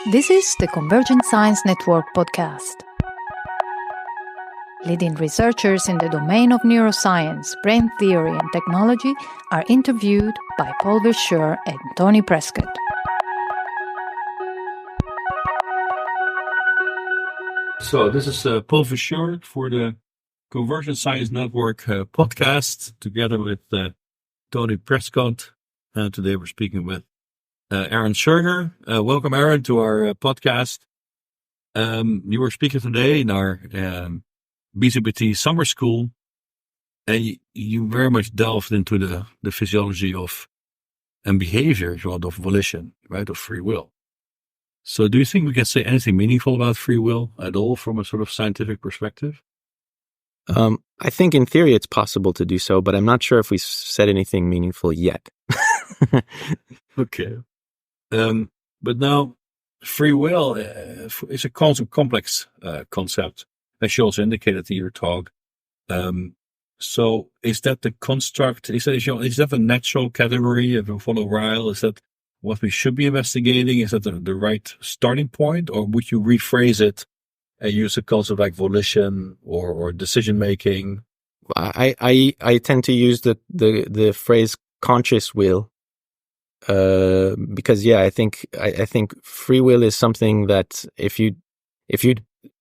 This is the Convergent Science Network podcast. Leading researchers in the domain of neuroscience, brain theory, and technology are interviewed by Paul Schurger and Tony Prescott. So this is Paul Schurger for the Convergent Science Network podcast, together with Tony Prescott. Today we're speaking with Aaron Schurger. Welcome, Aaron, to our podcast. You were speaking today in our BCBT summer school, and you very much delved into the physiology of and behavior of volition, right, of free will. So do you think we can say anything meaningful about free will at all from a sort of scientific perspective? I think in theory it's possible to do so, but I'm not sure if we've said anything meaningful yet. Okay. But now, free will is a complex concept, as you also indicated in your talk. So is that the construct, is that a natural category of a follow Ryle? Is that what we should be investigating? Is that the right starting point? Or would you rephrase it and use a concept like volition or decision making? I tend to use the phrase conscious will. Because I think free will is something that if you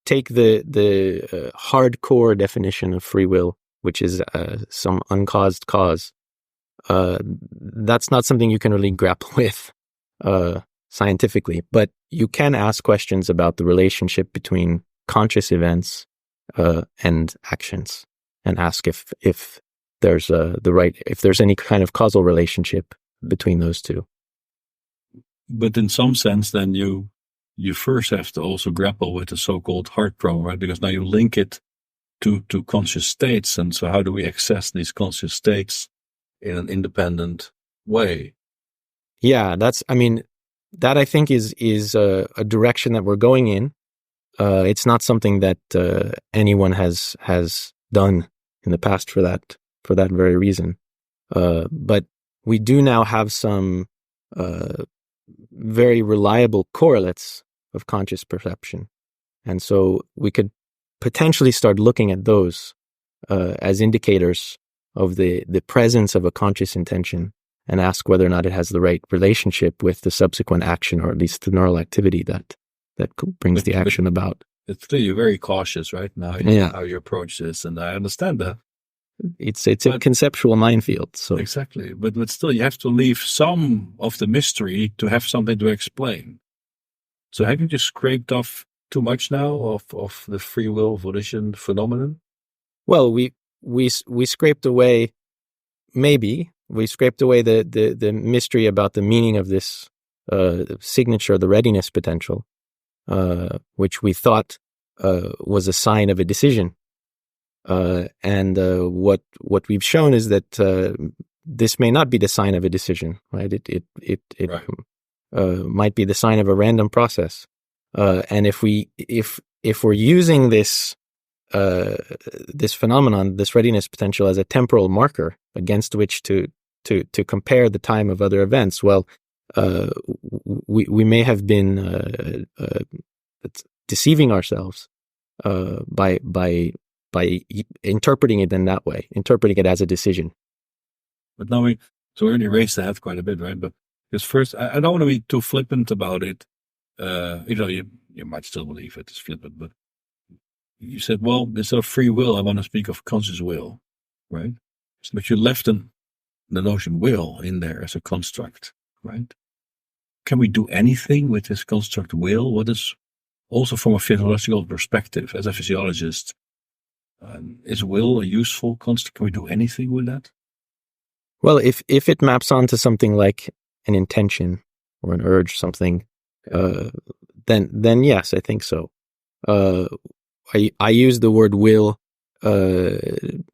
take the hardcore definition of free will, which is some uncaused cause, that's not something you can really grapple with scientifically. But you can ask questions about the relationship between conscious events and actions, and ask if there's if there's any kind of causal relationship between those two. But in some sense, then you first have to also grapple with the so-called hard problem, right? Because now you link it to conscious states, and so how do we access these conscious states in an independent way? Yeah, that I think is a direction that we're going in. It's not something that anyone has done in the past for that very reason. But we do now have some very reliable correlates of conscious perception. And so we could potentially start looking at those as indicators of the presence of a conscious intention, and ask whether or not it has the right relationship with the subsequent action, or at least the neural activity that brings the action about. It's clear you're very cautious right now in how you approach this, and I understand that. It's a conceptual minefield. So exactly, but still, you have to leave some of the mystery to have something to explain. So have you just scraped off too much now of the free will volition phenomenon? Well, we scraped away. Maybe we scraped away the mystery about the meaning of this signature, the readiness potential, which we thought was a sign of a decision. And what we've shown is that this may not be the sign of a decision, right? It right. Might be the sign of a random process. And if we're using this phenomenon, this readiness potential, as a temporal marker against which to compare the time of other events, well, we may have been deceiving ourselves by interpreting it in that way, interpreting it as a decision. But now we already raised that quite a bit, right? But because first, I don't want to be too flippant about it. You might still believe it is flippant, but you said, well, instead of free will, I want to speak of conscious will, right? But you left the notion will in there as a construct, right? Can we do anything with this construct will? What is, also from a physiological perspective, as a physiologist, is will a useful construct? Can we do anything with that? Well, if it maps onto something like an intention or an urge, something, then yes, I think so. I use the word will in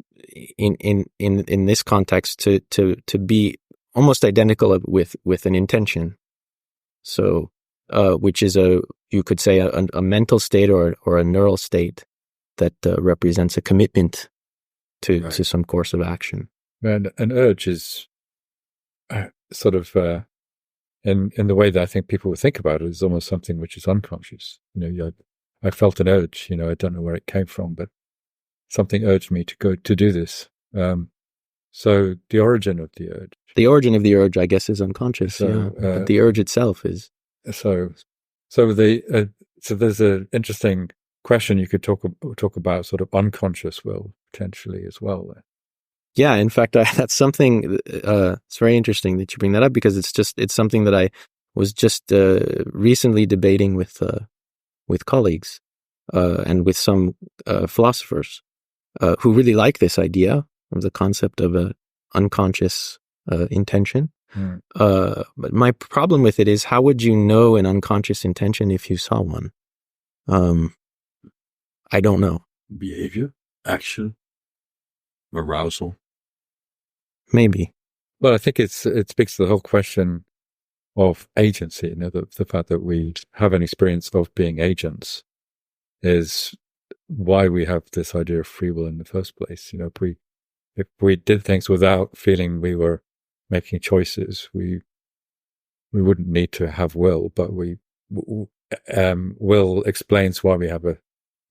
this context to be almost identical with an intention. So, which is you could say a mental state or a neural state that represents a commitment to some course of action. And an urge is sort of in the way that I think people would think about it, is almost something which is unconscious. I felt an urge. I don't know where it came from, but something urged me to go to do this. So the origin of the urge. The origin of the urge, I guess, is unconscious. But the urge itself is. So there's an interesting question you could talk about, sort of unconscious will potentially as well. Yeah, in fact, that's something. It's very interesting that you bring that up, because it's something that I was just recently debating with colleagues and with some philosophers who really like this idea of the concept of a unconscious intention. But my problem with it is, how would you know an unconscious intention if you saw one? I don't know. Behavior, action, arousal. Maybe. Well, I think it speaks to the whole question of agency. The fact that we have an experience of being agents is why we have this idea of free will in the first place. If we did things without feeling we were making choices, we wouldn't need to have will. But will explains why we have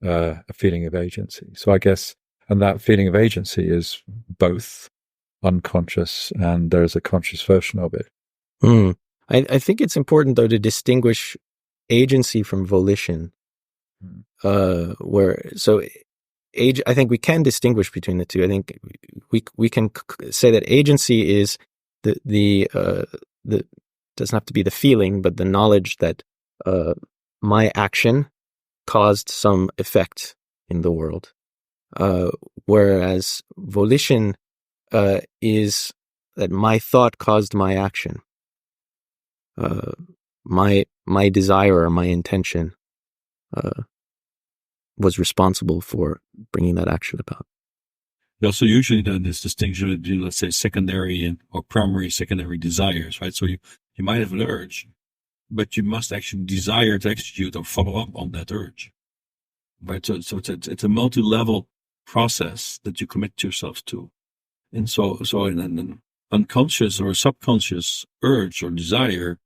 a feeling of agency. So I guess, and that feeling of agency is both unconscious and there's a conscious version of it. I think it's important, though, to distinguish agency from volition. I think we can distinguish between the two. I think we can say that agency is the doesn't have to be the feeling, but the knowledge that my action caused some effect in the world. Whereas volition is that my thought caused my action. My desire or my intention was responsible for bringing that action about. So usually then this distinction between, let's say, secondary or primary, secondary desires, right? So you might have an urge, but you must actually desire to execute or follow up on that urge, right? So it's a multi-level process that you commit yourself to. And so an unconscious or a subconscious urge or desire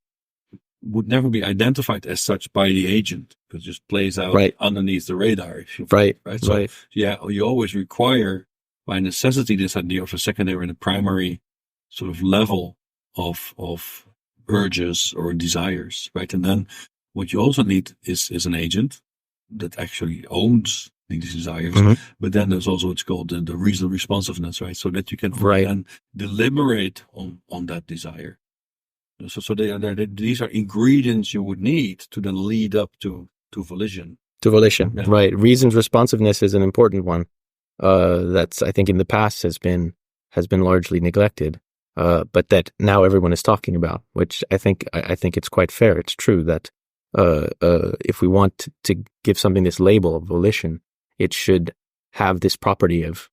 would never be identified as such by the agent, because it just plays out underneath the radar. Right. So yeah, you always require, by necessity, this idea of a secondary and a primary sort of level of urges or desires, right? And then what you also need is an agent that actually owns these desires. But then there's also what's called the reasonable responsiveness, right? So that you can then deliberate on that desire. So these are ingredients you would need to then lead up to volition. To volition, right? Reasoned responsiveness is an important one. That's, I think, in the past has been largely neglected, but that now everyone is talking about. Which I think it's quite fair. It's true that if we want to give something this label of volition, it should have this property of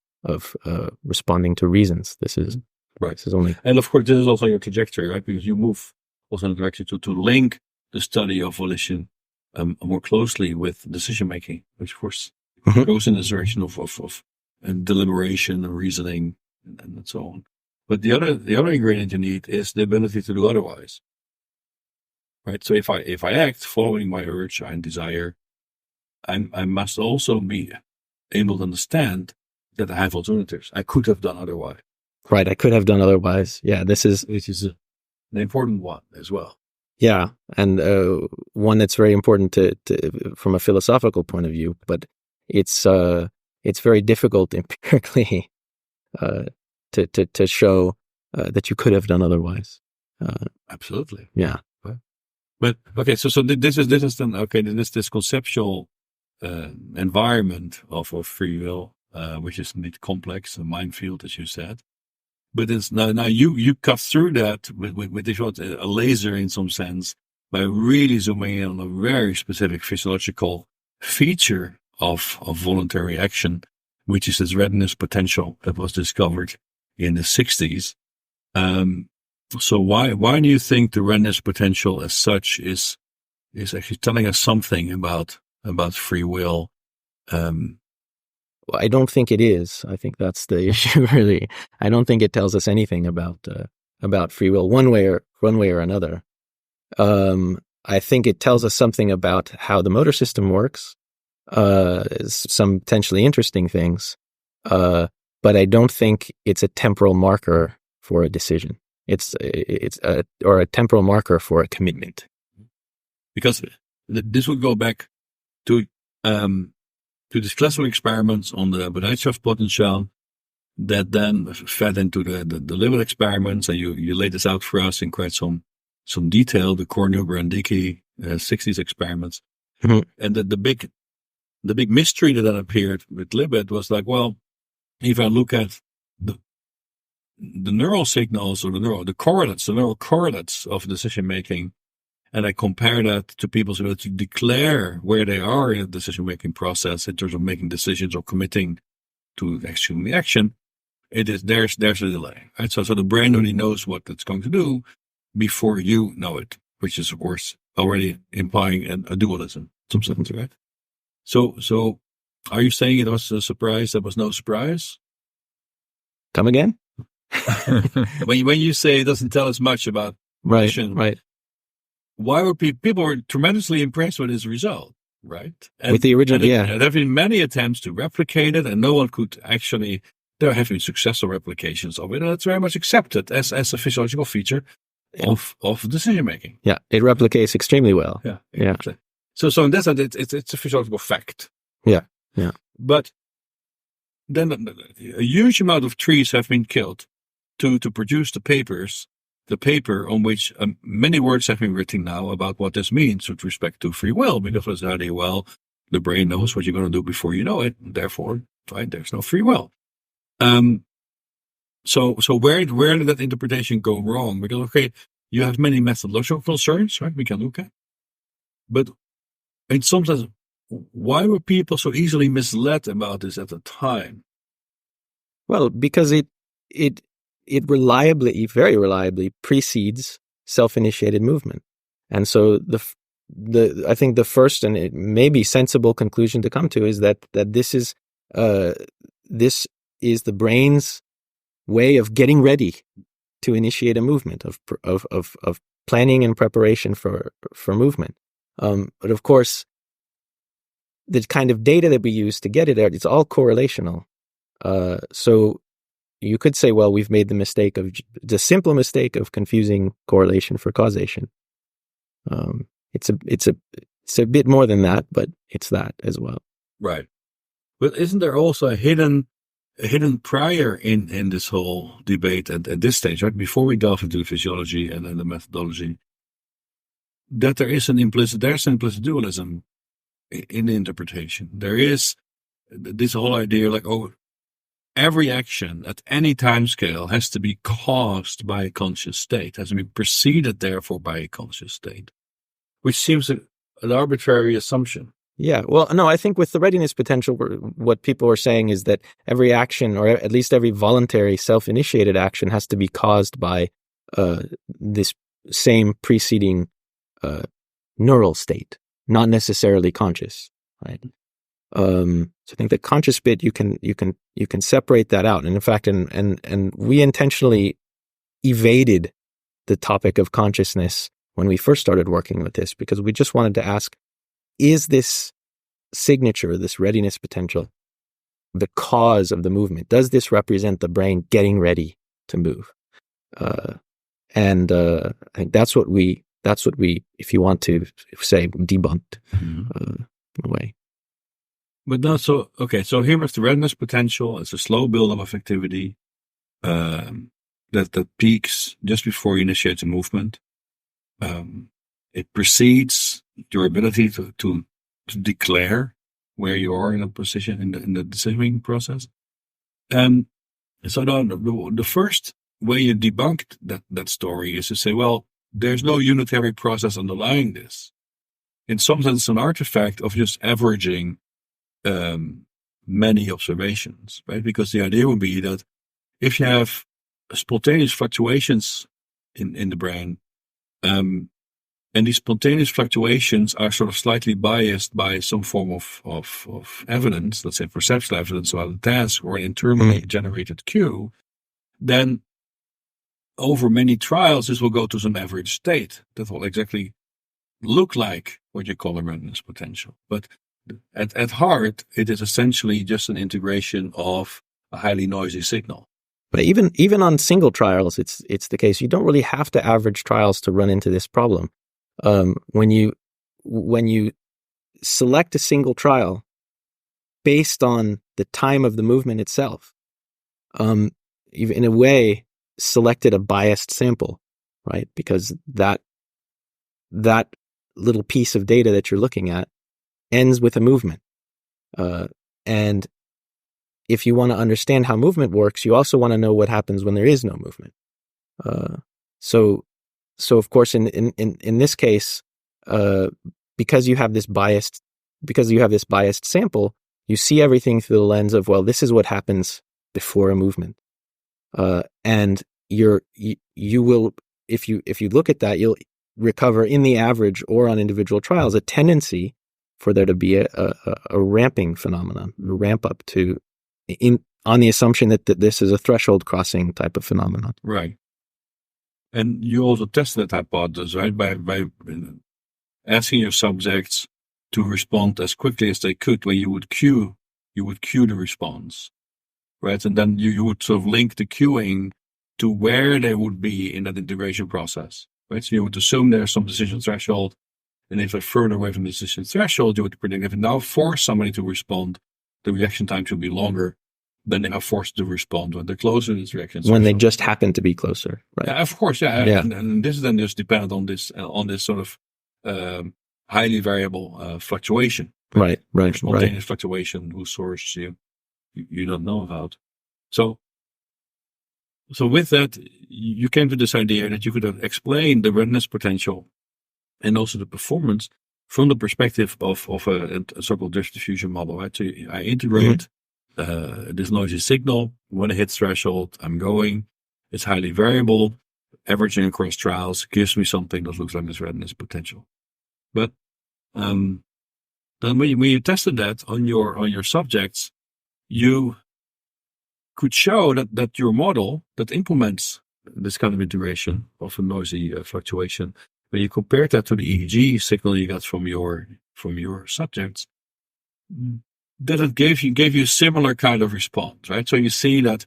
responding to reasons. This is right. This is only, and of course, this is also your trajectory, right? Because you move also in the direction to link the study of volition more closely with decision making, which of course goes in the direction of deliberation and reasoning and so on. But the other ingredient you need is the ability to do otherwise, right? So if I act following my urge and desire, I must also be able to understand that I have alternatives. I could have done otherwise. Right, I could have done otherwise. Yeah, this is an important one as well. Yeah, and one that's very important to from a philosophical point of view, but it's very difficult empirically to show that you could have done otherwise. Absolutely. Yeah. But okay, so this is then okay. This conceptual environment of free will, which is indeed complex, a minefield, as you said. But it's now you cut through that with this a laser in some sense by really zooming in on a very specific physiological feature of voluntary action, which is this readiness potential that was discovered in the 60s. So why do you think the readiness potential as such is actually telling us something about free will? Well, I don't think it is. I think that's the issue, really. I don't think it tells us anything about free will one way or another. I think it tells us something about how the motor system works, some potentially interesting things, but I don't think it's a temporal marker for a decision. It's a temporal marker for a commitment. Because this would go back to these classical experiments on the Bereitschaft potential that then fed into the limit experiments, and you laid this out for us in quite some detail, the Kornhuber and Dickey 60s experiments. Mm-hmm. And the big mystery that then appeared with Libet was like, well, if I look at the neural signals or the neural correlates of decision making, and I compare that to people's ability to declare where they are in the decision making process in terms of making decisions or committing to executing the action, there's a delay, right? So the brain only knows what it's going to do before you know it, which is of course already implying a dualism, some sense, right? So are you saying it was a surprise that was no surprise? Come again? when you say it doesn't tell us much about mission, right. Why were people were tremendously impressed with his result, right? And, with the original, there have been many attempts to replicate it, and no one could actually. There have been successful replications of it, and it's very much accepted as a physiological feature of decision making. Yeah, it replicates extremely well. Yeah. So in that sense, it's a physiological fact. Yeah. But then a huge amount of trees have been killed to produce the paper on which many words have been written now about what this means with respect to free will, because it's the idea, well, the brain knows what you're going to do before you know it, and therefore, right, there's no free will. So where did that interpretation go wrong? Because, okay, you have many methodological concerns, right, we can look at. But in some sense, why were people so easily misled about this at the time? Well, because it very reliably precedes self-initiated movement. And so I think the first and it may be sensible conclusion to come to is that this is the brain's way of getting ready to initiate a movement, of planning and preparation for movement. But of course, the kind of data that we use to get it there, it's all correlational. So you could say, well, we've made the simple mistake of confusing correlation for causation. It's a bit more than that, but it's that as well. Right. But isn't there also a hidden prior in this whole debate at this stage, right? Before we delve into the physiology and then the methodology, that there's an implicit dualism in the interpretation. There is this whole idea like, oh, every action at any time scale has to be caused by a conscious state, has to be preceded, therefore, by a conscious state, which seems an arbitrary assumption. Yeah, well, no, I think with the readiness potential, what people are saying is that every action, or at least every voluntary self-initiated action, has to be caused by this same preceding neural state, not necessarily conscious, right? So I think the conscious bit, you can separate that out. And in fact, and we intentionally evaded the topic of consciousness when we first started working with this, because we just wanted to ask, is this signature, this readiness potential, the cause of the movement? Does this represent the brain getting ready to move? And I think that's what we, if you want to say, debunked in a way. But now, so here with the readiness potential, it's a slow buildup of activity that peaks just before you initiate the movement. It precedes your ability to declare where you are in a position in the decision-making process. So the first way you debunked that story is to say, well, there's no unitary process underlying this. In some sense, it's an artifact of just averaging many observations, right? Because the idea would be that if you have spontaneous fluctuations in the brain, and these spontaneous fluctuations are sort of slightly biased by some form of evidence, let's say perceptual evidence about a task or an internally generated cue, then over many trials, this will go to some average state that will exactly look like what you call a readiness potential. But at heart, it is essentially just an integration of a highly noisy signal. But even on single trials, it's the case. You don't really have to average trials to run into this problem. When you select a single trial based on the time of the movement itself, you've in a way selected a biased sample, right? Because that little piece of data that you're looking at ends with a movement. And if you want to understand how movement works, you also want to know what happens when there is no movement. So of course, in this case, because you have this biased sample, you see everything through the lens of, well, this is what happens before a movement. And you will, if you look at that, you'll recover in the average or on individual trials a tendency for there to be a ramping phenomenon, a ramp up to on the assumption that this is a threshold crossing type of phenomenon. Right. And you also tested that hypothesis, right? By asking your subjects to respond as quickly as they could when you would cue the response, right? And then you would sort of link the cueing to where they would be in that integration process, right? So you would assume there's some decision threshold, and if they're further away from the decision threshold, you would predict if you now force somebody to respond, the reaction time should be longer than they are forced to respond when they're closer to this reaction threshold. When they just happen to be closer, right? Yeah, of course, yeah. And this is then just dependent on this sort of highly variable fluctuation. Right. Spontaneous fluctuation whose source you don't know about. So with that, you came to this idea that you could explain the readiness potential and also the performance from the perspective of a so-called distribution model. Right? So I integrate this noisy signal. When it hits threshold, I'm going. It's highly variable. Averaging across trials gives me something that looks like this readiness potential. But then when you tested that on your subjects, you could show that your model that implements this kind of integration of a noisy fluctuation, when you compared that to the EEG signal you got from your subjects, that it gave you a similar kind of response, right? So you see that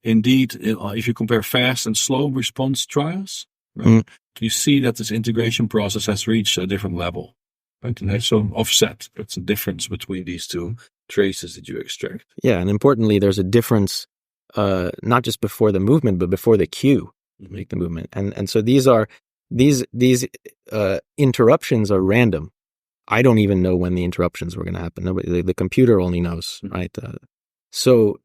indeed, if you compare fast and slow response trials, right, you see that this integration process has reached a different level, right? And there's some offset. That's a difference between these two traces that you extract. Yeah, and importantly, there's a difference not just before the movement, but before the cue to make the movement. And so these interruptions are random. I don't even know when the interruptions were going to happen. Nobody, the computer only knows, right? So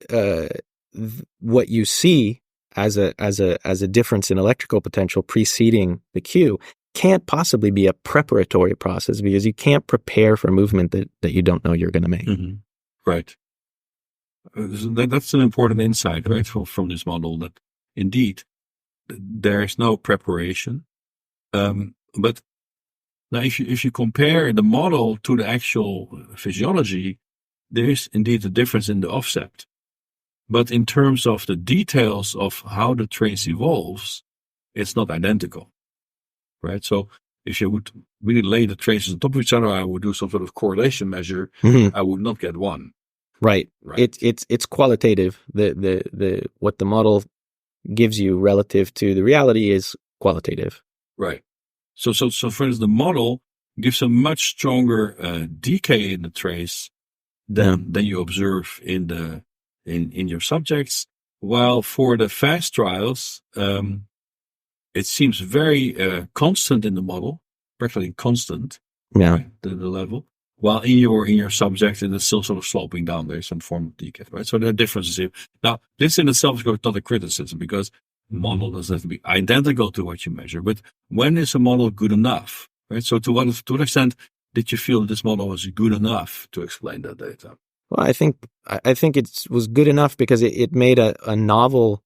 what you see as a difference in electrical potential preceding the cue can't possibly be a preparatory process, because you can't prepare for movement that you don't know you're going to make. Right. That's an important insight, right, from this model, that indeed there is no preparation. But now if you compare the model to the actual physiology, there is indeed a difference in the offset. But in terms of the details of how the trace evolves, it's not identical, right? So if you would really lay the traces on top of each other, I would do some sort of correlation measure, I would not get one. Right. It's qualitative. The what the model gives you relative to the reality is qualitative. Right. So for instance, the model gives a much stronger decay in the trace than you observe in your subjects. While for the fast trials, it seems very constant in the model, practically constant. Yeah. Right, the level. While in your subject, it is still sort of sloping down. There's some form of decay, right? So there are differences here. Now, this in itself is not a criticism, because the model doesn't have to be identical to what you measure. But when is a model good enough, right? So to what extent did you feel this model was good enough to explain that data? Well, I think it was good enough because it made a novel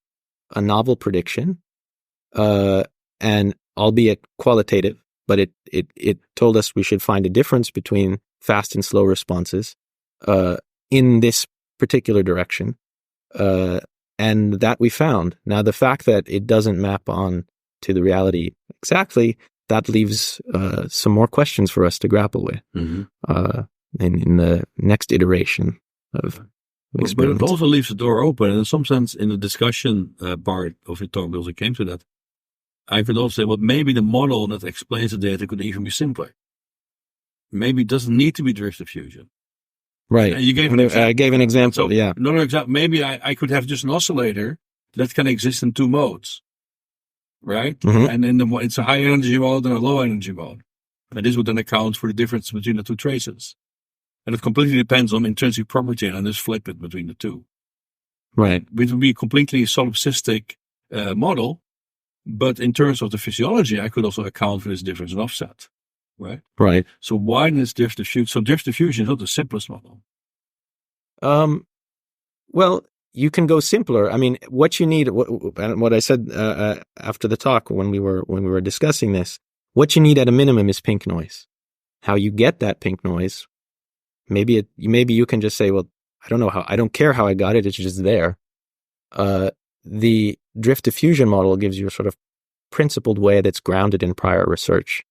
prediction, and albeit qualitative, but it told us we should find a difference between fast and slow responses in this particular direction. And that we found. Now, the fact that it doesn't map on to the reality exactly, that leaves some more questions for us to grapple with in the next iteration of experiments. But it also leaves the door open. And in some sense, in the discussion part of your talk, we also came to that. I could also say, well, maybe the model that explains the data could even be simpler. Maybe it doesn't need to be drift diffusion. Right. You gave an example. I gave an example, So, yeah. Another example, maybe I could have just an oscillator that can exist in 2 modes, right? Mm-hmm. And it's a high energy mode and a low energy mode. And this would then account for the difference between the 2 traces. And it completely depends on intrinsic property, and just flip it between the 2. Right. It would be a completely solipsistic model, but in terms of the physiology, I could also account for this difference in offset, right? Right. So why is drift diffusion? So drift diffusion is not the simplest model. Well, you can go simpler. I mean, what you need, what I said after the talk when we were discussing this, what you need at a minimum is pink noise. How you get that pink noise, maybe you can just say, well, I don't care how I got it. It's just there. The drift diffusion model gives you a sort of principled way that's grounded in prior research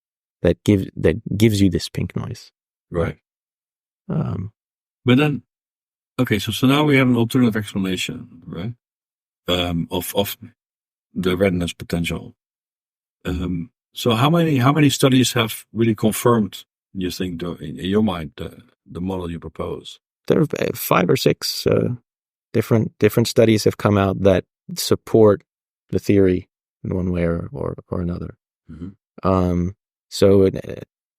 that gives you this pink noise. Right. But then, okay, so now we have an alternative explanation, right? Of the readiness potential. So how many studies have really confirmed, you think, in your mind, the model you propose? There are 5 or 6 different studies have come out that support the theory in one way or another. Mm-hmm. So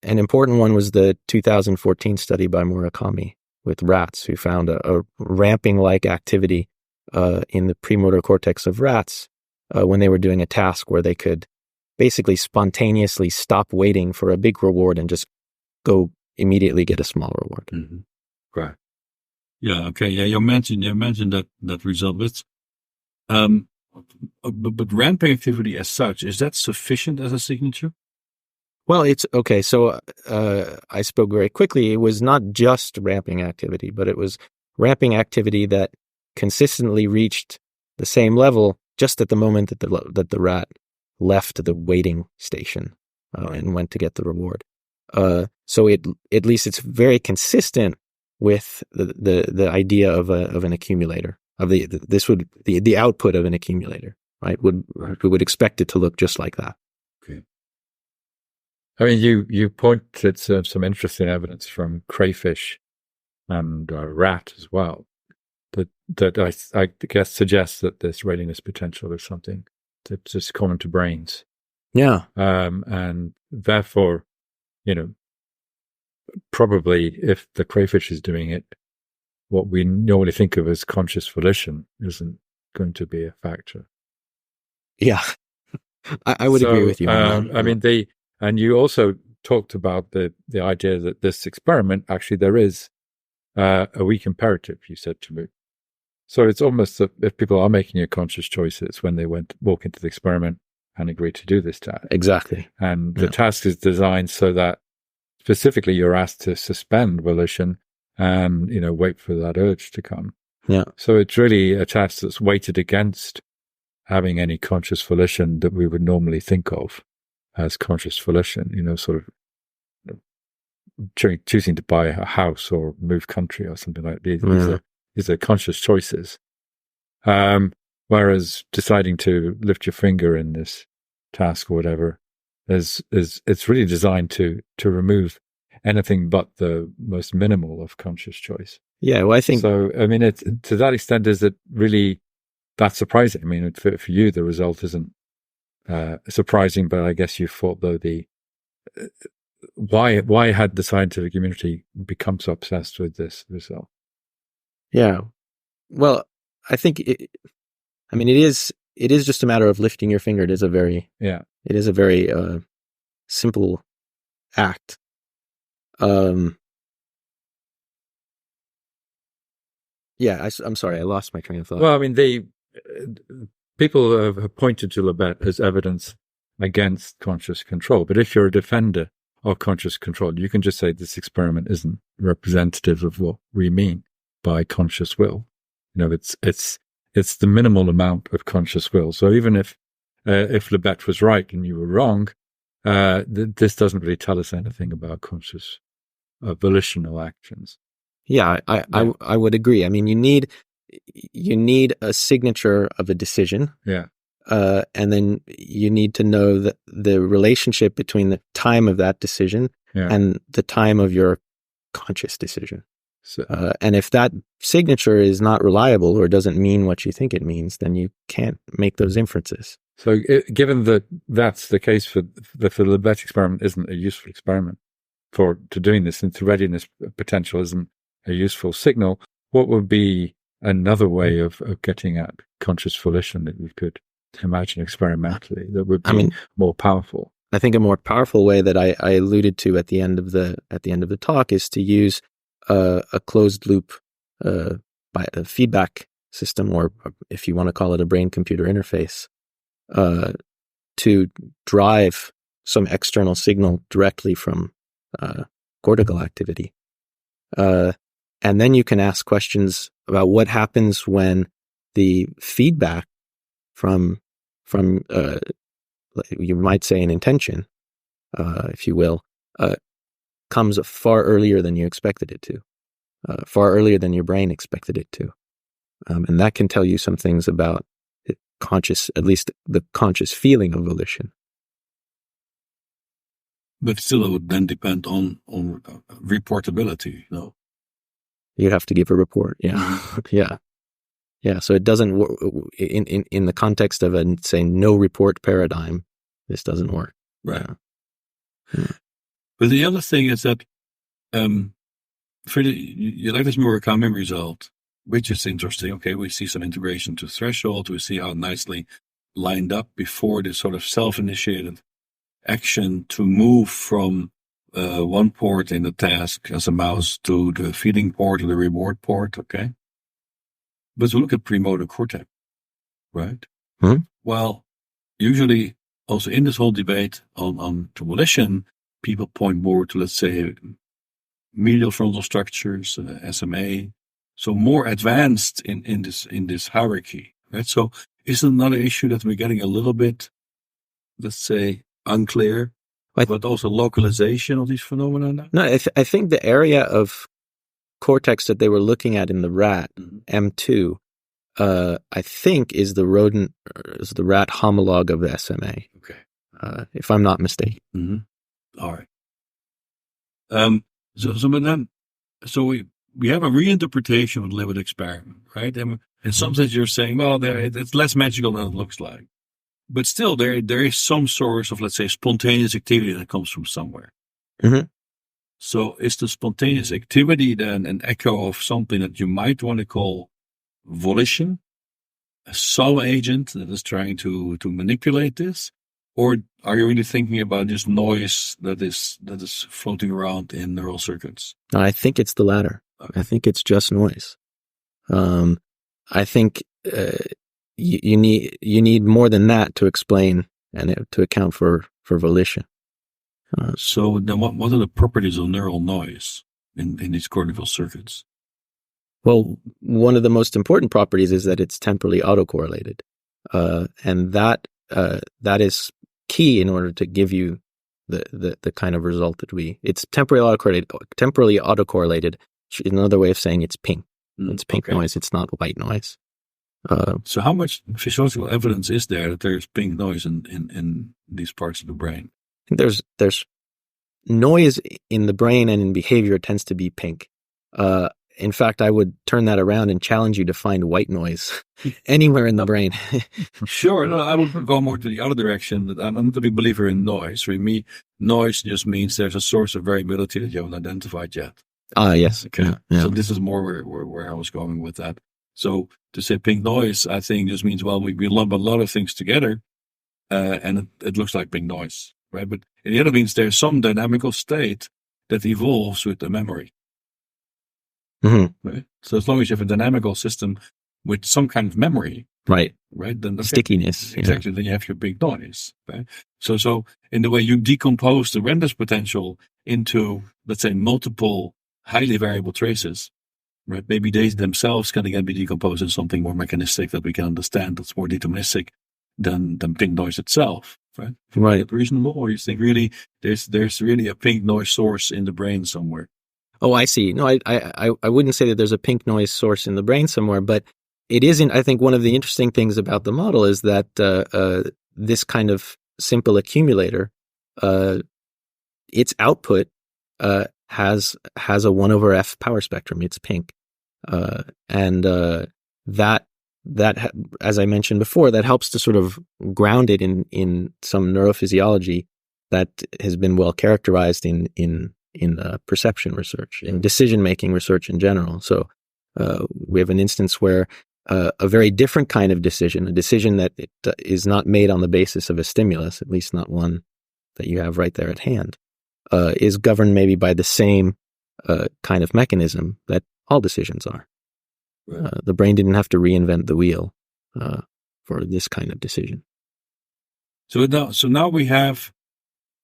an important one was the 2014 study by Murakami with rats, who found a ramping-like activity in the premotor cortex of rats when they were doing a task where they could basically spontaneously stop waiting for a big reward and just go immediately get a small reward. Mm-hmm. Right. Yeah. Okay. Yeah. You mentioned that result, but ramping activity as such, is that sufficient as a signature? Well, it's okay. So I spoke very quickly. It was not just ramping activity, but it was ramping activity that consistently reached the same level just at the moment that the rat left the waiting station and went to get the reward. So at least it's very consistent with the idea of an accumulator, of the output of an accumulator, right? We would expect it to look just like that. Okay. I mean, you pointed to some interesting evidence from crayfish and rat as well, that I guess suggests that this readiness potential is something that's just common to brains. Yeah. And therefore, probably if the crayfish is doing it, what we normally think of as conscious volition isn't going to be a factor. Yeah. I would agree with you on that. I mean, and you also talked about the idea that this experiment, actually there is a weak imperative, you said to me. So it's almost that if people are making a conscious choice, it's when they walk into the experiment and agree to do this task. Exactly. And the task is designed so that specifically you're asked to suspend volition and, wait for that urge to come. Yeah. So it's really a task that's weighted against having any conscious volition that we would normally think of as conscious volition, sort of choosing to buy a house or move country or something like these. These are conscious choices. Whereas deciding to lift your finger in this task or whatever it's really designed to remove anything but the most minimal of conscious choice. Yeah, well, I think so. I mean, to that extent, is it really that surprising? I mean, for you, the result isn't surprising, but I guess you thought though why had the scientific community become so obsessed with this result? Yeah, well, I think it is just a matter of lifting your finger. It is a very simple act. I'm sorry, I lost my train of thought. Well, I mean, people have pointed to Libet as evidence against conscious control. But if you're a defender of conscious control, you can just say this experiment isn't representative of what we mean by conscious will. It's it's the minimal amount of conscious will. So even if Lebet was right and you were wrong, this doesn't really tell us anything about conscious volitional actions. Yeah, I would agree. I mean, you need a signature of a decision. Yeah. And then you need to know that the relationship between the time of that decision and the time of your conscious decision. So, and if that signature is not reliable or doesn't mean what you think it means, then you can't make those inferences. So given that that's the case for the Lebet experiment isn't a useful experiment to doing this, and the readiness potential isn't a useful signal, what would be another way of getting at conscious volition that you could imagine experimentally that would be more powerful? I think a more powerful way that I alluded to at the end of the talk is to use a closed loop by a feedback system, or if you want to call it a brain-computer interface, to drive some external signal directly from cortical activity. And then you can ask questions about what happens when the feedback from you might say an intention, if you will, comes far earlier than you expected it to, far earlier than your brain expected it to. And that can tell you some things about at least the conscious feeling of volition. But still, it would then depend on reportability, no? You'd have to give a report, yeah. Yeah, so it doesn't work in the context of a, say, no report paradigm. This doesn't work. Right. But the other thing is that for you like this Murakami memory result, which is interesting. Okay, we see some integration to threshold. We see how nicely lined up before this sort of self-initiated action to move from one port in the task as a mouse to the feeding port or the reward port. Okay. But we look at premotor cortex, right? Well, usually also in this whole debate on volition, people point more to, let's say, medial frontal structures, SMA, so more advanced in this hierarchy, right? So is it another issue that we're getting a little bit, let's say, unclear, but also localization of these phenomena now? No, I think the area of cortex that they were looking at in the rat, M2, I think is the rat homologue of the SMA. Okay. If I'm not mistaken. Mm-hmm. All right. So we have a reinterpretation of the Libet experiment, right? And in some sense you're saying, well, it's less magical than it looks like. But still, there is some source of, let's say, spontaneous activity that comes from somewhere. Mm-hmm. So is the spontaneous activity then an echo of something that you might want to call volition, a subtle agent that is trying to manipulate this? Or are you really thinking about just noise that is floating around in neural circuits? I think it's the latter. Okay. I think it's just noise. I think you need more than that to explain and to account for volition. So then what are the properties of neural noise in these cortical circuits? Well, one of the most important properties is that it's temporally autocorrelated. And that is key in order to give you the kind of result that it's temporally autocorrelated. Another way of saying it's pink. It's pink noise. It's not white noise. So how much physiological evidence is there that there's pink noise in these parts of the brain? I think there's noise in the brain and in behavior tends to be pink. In fact, I would turn that around and challenge you to find white noise anywhere in the brain. Sure. No, I would go more to the other direction. I'm not a big believer in noise. For me, noise just means there's a source of variability that you haven't identified yet. Yes. Okay. Yeah. So this is more where I was going with that. So to say pink noise, I think just means, well, we lump a lot of things together, and it looks like pink noise, right? But the other means there's some dynamical state that evolves with the memory. Mm-hmm. Right? So as long as you have a dynamical system with some kind of memory, right, then okay, stickiness, exactly. Then you have your big noise. Right? So in the way you decompose the readiness potential into, let's say, multiple highly variable traces, right? Maybe they themselves can again be decomposed in something more mechanistic that we can understand, that's more deterministic than pink noise itself, right? Right. Is that reasonable, or you think really there's really a pink noise source in the brain somewhere? Oh, I see. No, I wouldn't say that there's a pink noise source in the brain somewhere, but it isn't. I think one of the interesting things about the model is that this kind of simple accumulator, its output has a 1/f power spectrum. It's pink, and that as I mentioned before, that helps to sort of ground it in some neurophysiology that has been well characterized in perception research, in decision-making research in general. So we have an instance where a very different kind of decision, a decision that is not made on the basis of a stimulus, at least not one that you have right there at hand, is governed maybe by the same kind of mechanism that all decisions are. Right. The brain didn't have to reinvent the wheel for this kind of decision. So now we have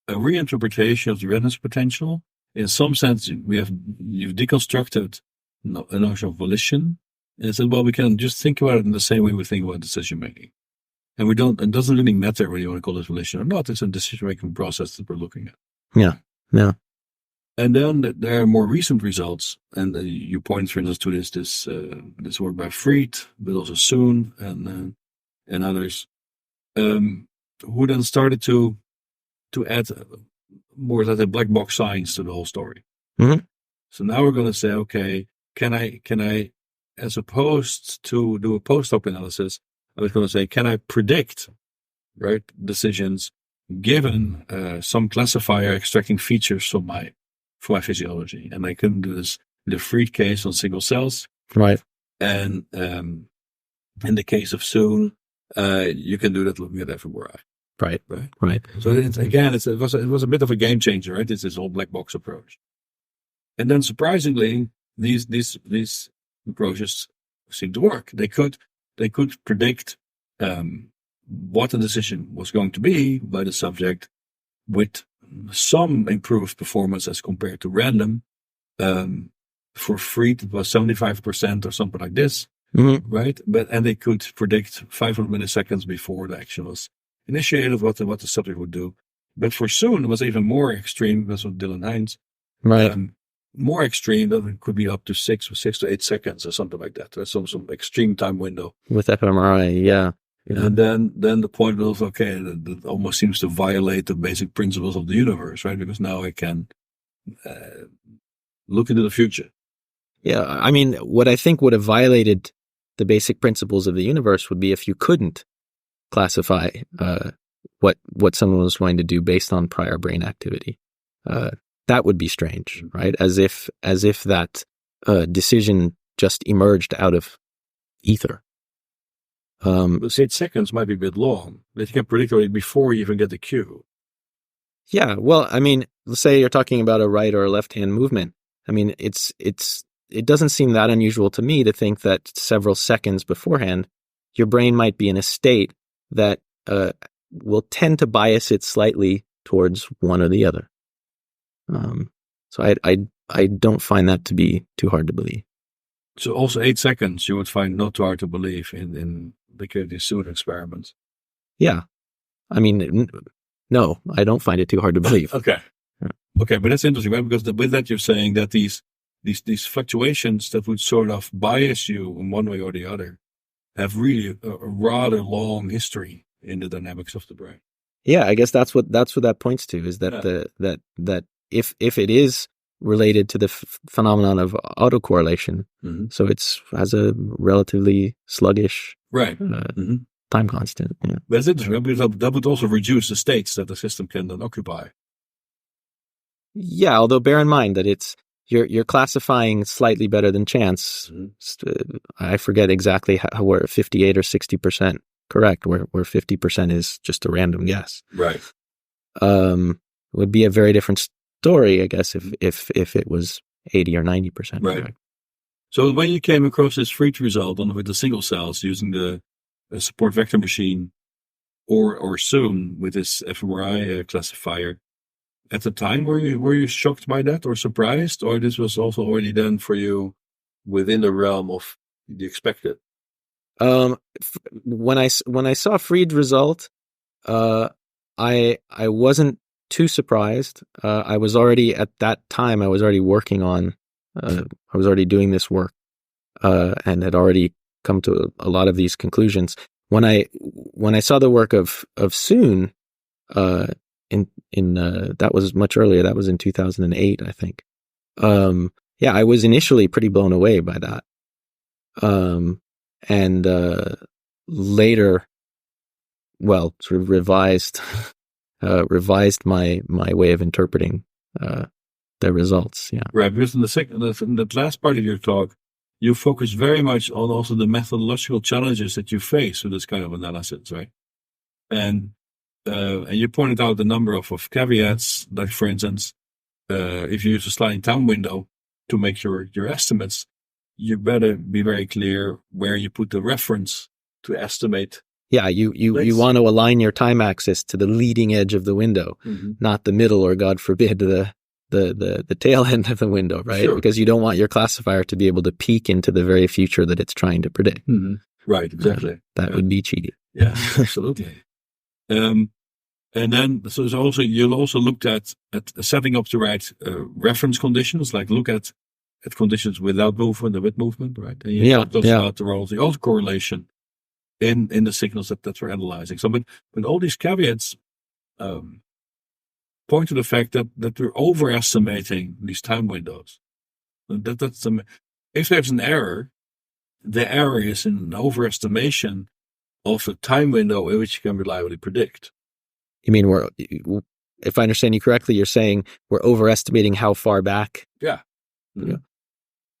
a reinterpretation of the readiness potential. In some sense, you've deconstructed a notion of volition, and said, well, we can just think about it in the same way we think about decision making, and it doesn't really matter whether you want to call it volition or not. It's a decision making process that we're looking at. Yeah. And then there are more recent results, and you point, for instance, to this work by Fried, but also Soon and others, who then started to add more like a black box science to the whole story. Mm-hmm. So now we're going to say, okay, can I, as opposed to do a post-hoc analysis, I was going to say, can I predict, right, decisions given some classifier extracting features from my physiology? And I can do this in the Fried case on single cells. Right. And in the case of Soon, you can do that looking at fMRI. Right. So it was a bit of a game changer, right? It's this whole black box approach. And then surprisingly, these approaches seem to work. They could predict what the decision was going to be by the subject with some improved performance as compared to random. For Fried, it was 75% or something like this, Mm-hmm. right? And they could predict 500 milliseconds before the action was initiated what the subject would do. But for Soon, it was even more extreme. That's what Dylan Hines. Right. More extreme, that it could be up to 6 to 8 seconds or something like that. There's some extreme time window. With fMRI, yeah. And then the point was, okay, that almost seems to violate the basic principles of the universe, right? Because now I can look into the future. Yeah, I mean, what I think would have violated the basic principles of the universe would be if you couldn't classify what someone was going to do based on prior brain activity. That would be strange, right? As if that decision just emerged out of ether. But 8 seconds might be a bit long. That you can predict already before you even get the cue. Yeah, well, I mean, let's say you're talking about a right or a left hand movement. I mean, it doesn't seem that unusual to me to think that several seconds beforehand, your brain might be in a state that will tend to bias it slightly towards one or the other. So I don't find that to be too hard to believe. So also 8 seconds you would find not too hard to believe in the Soon experiments. Yeah. I mean, no, I don't find it too hard to believe. Okay. Okay, but that's interesting, right? Because with that you're saying that these fluctuations that would sort of bias you in one way or the other have really a rather long history in the dynamics of the brain. Yeah, I guess that's what that points to, is that that if it is related to the phenomenon of autocorrelation, mm-hmm. so it's has a relatively sluggish time constant. Yeah. But it's interesting because that would also reduce the states that the system can then occupy. Yeah, although bear in mind that you're classifying slightly better than chance. Mm-hmm. I forget exactly how we're 58 or 60% correct, where 50% is just a random guess. Right. Would be a very different story, I guess, if it was 80 or 90% right. correct. So when you came across this Fried result with the single cells using the support vector machine, or Soon with this fMRI classifier, at the time were you shocked by that or surprised, or this was also already done for you within the realm of the expected? When I saw Fried's result, I wasn't too surprised. I was already at that time. I was already working on. I was already doing this work, and had already come to a lot of these conclusions. When I saw the work of Soon, that was much earlier. That was in 2008, I think. Yeah, I was initially pretty blown away by that. And later, well, sort of revised my way of interpreting the results. Yeah, right. Because in the last part of your talk, you focus very much on also the methodological challenges that you face with this kind of analysis, right? And you pointed out a number of caveats, like for instance, if you use a sliding time window to make your estimates, you better be very clear where you put the reference to estimate. Yeah, you want to align your time axis to the leading edge of the window, not the middle, or God forbid the tail end of the window, right? Sure. Because you don't want your classifier to be able to peek into the very future that it's trying to predict. Right, exactly. That would be cheating. Yeah, absolutely. And then, so also you'll also looked at setting up the right reference conditions, like look at conditions without movement and with movement, right? And you talked also about the role of the autocorrelation in the signals that we're analyzing. So, but all these caveats point to the fact that we're overestimating these time windows. That's if there's an error, the error is in an overestimation of a time window in which you can reliably predict. You mean if I understand you correctly, you're saying we're overestimating how far back? Yeah. Yeah.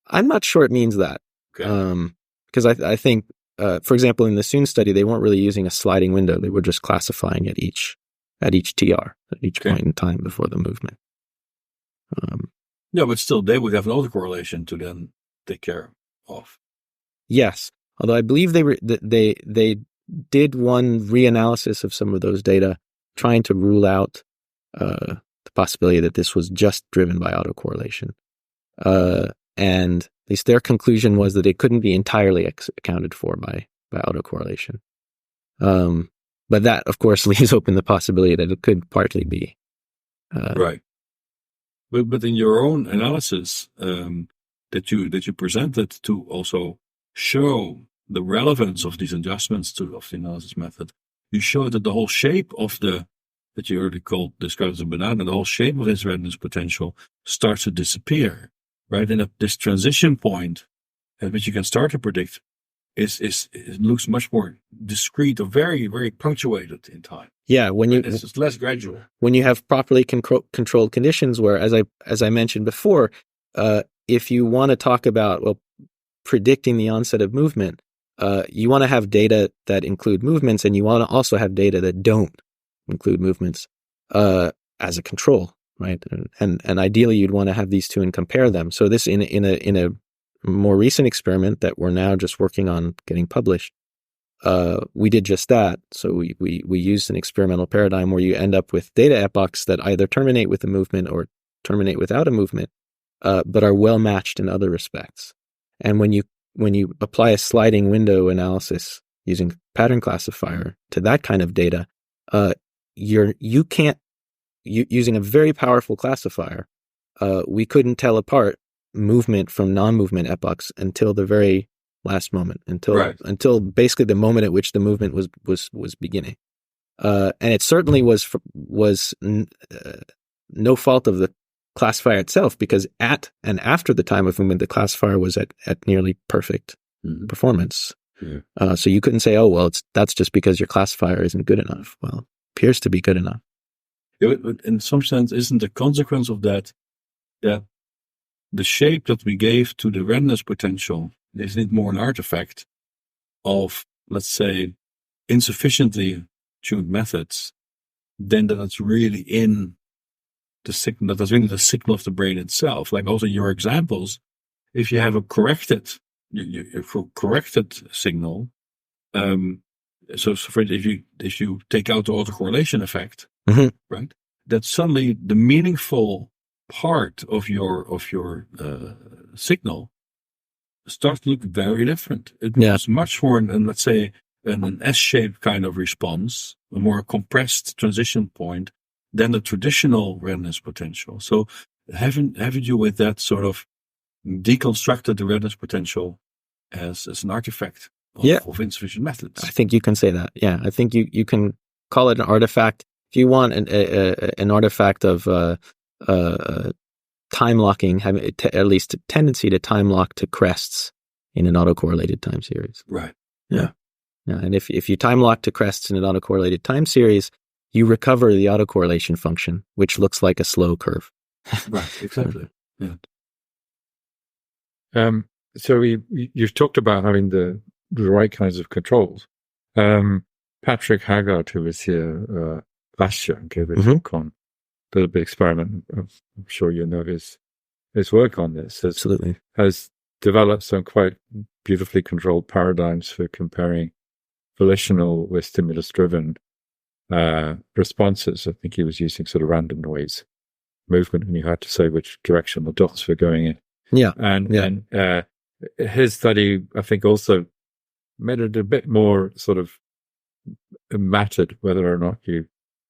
I'm not sure it means that. Okay. Because I think, for example, in the Soon study, they weren't really using a sliding window. They were just classifying at each TR, at each point in time before the movement. No, but still, they would have an autocorrelation to then take care of. Yes, although I believe they did one reanalysis of some of those data, trying to rule out the possibility that this was just driven by autocorrelation. And at least their conclusion was that it couldn't be entirely accounted for by autocorrelation. But that, of course, leaves open the possibility that it could partly be. Right. But in your own analysis that you presented to also show the relevance of these adjustments of the analysis method, you showed that the whole shape of that you already described as a banana, the whole shape of this readiness potential starts to disappear, right? And at this transition point at which you can start to predict it looks much more discrete or very, very punctuated in time. Yeah, it's less gradual. When you have properly controlled conditions, where, as I mentioned before, if you want to talk about predicting the onset of movement, you want to have data that include movements, and you want to also have data that don't include movements as a control, right? And ideally, you'd want to have these two and compare them. So this in a more recent experiment that we're now just working on getting published, we did just that. So we used an experimental paradigm where you end up with data epochs that either terminate with a movement or terminate without a movement, but are well matched in other respects. And when you apply a sliding window analysis using pattern classifier to that kind of data, you can't using a very powerful classifier. We couldn't tell apart movement from non-movement epochs until the very last moment, until basically the moment at which the movement was beginning. And it certainly was no fault of the classifier itself, because at and after the time of movement, the classifier was at nearly perfect performance. Yeah. So you couldn't say, that's just because your classifier isn't good enough. Well, it appears to be good enough. Yeah, but in some sense, isn't the consequence of that the shape that we gave to the readiness potential, isn't it more an artifact of, let's say, insufficiently tuned methods than that it's really in the signal, that's really the signal of the brain itself? Like also your examples, if you have a corrected signal, so for instance, if you take out the autocorrelation effect, right, that suddenly the meaningful part of your signal starts to look very different. It was much more, let's say, an S-shaped kind of response, a more compressed transition point than the traditional readiness potential. So haven't you with that sort of deconstructed the readiness potential as an artifact of insufficient methods? I think you can say that. Yeah, I think you can call it an artifact. If you want an artifact of time locking, having at least a tendency to time lock to crests in an autocorrelated time series. Right. Yeah. And if you time lock to crests in an autocorrelated time series, you recover the autocorrelation function, which looks like a slow curve. Right. Exactly. Yeah. So you've talked about having the right kinds of controls. Patrick Haggard, who was here last year, gave a talk on a little bit experiment. I'm sure you know his work on this. Absolutely. Has developed some quite beautifully controlled paradigms for comparing volitional with stimulus-driven responses. I think he was using sort of random noise movement, and you had to say which direction the dots were going in. Yeah. And his study, I think, also made it a bit more sort of mattered whether or not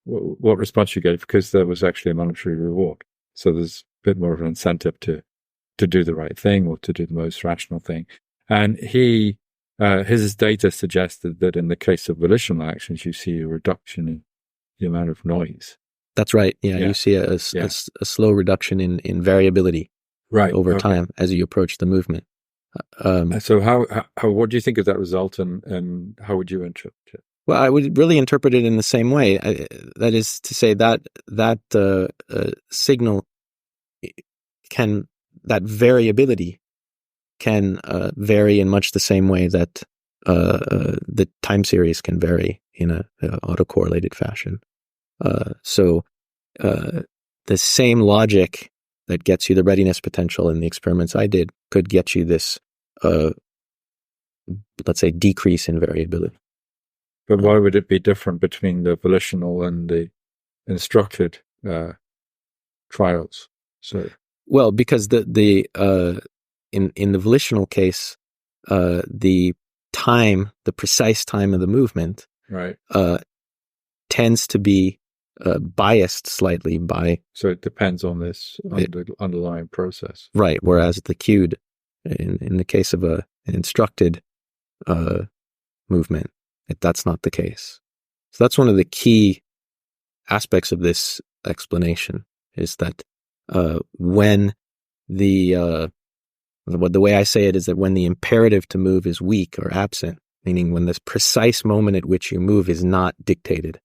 what response you get, because there was actually a monetary reward. So there's a bit more of an incentive to do the right thing or to do the most rational thing. And his data suggested that in the case of volitional actions, you see a reduction in the amount of noise. That's right. Yeah. You see a slow reduction in variability over time as you approach the movement. So how what do you think of that result, and how would you interpret it? Well, I would really interpret it in the same way. That is to say that signal that variability can vary in much the same way that the time series can vary in a autocorrelated fashion. So the same logic that gets you the readiness potential in the experiments I did could get you this, let's say, decrease in variability. But why would it be different between the volitional and the instructed trials? So, well, because in the volitional case, the precise time of the movement, right, tends to be biased slightly by. So it depends on this underlying process, right? Whereas the cued, in the case of an instructed movement, that's not the case. So that's one of the key aspects of this explanation, is that when the way I say it is that when the imperative to move is weak or absent, meaning when this precise moment at which you move is not dictated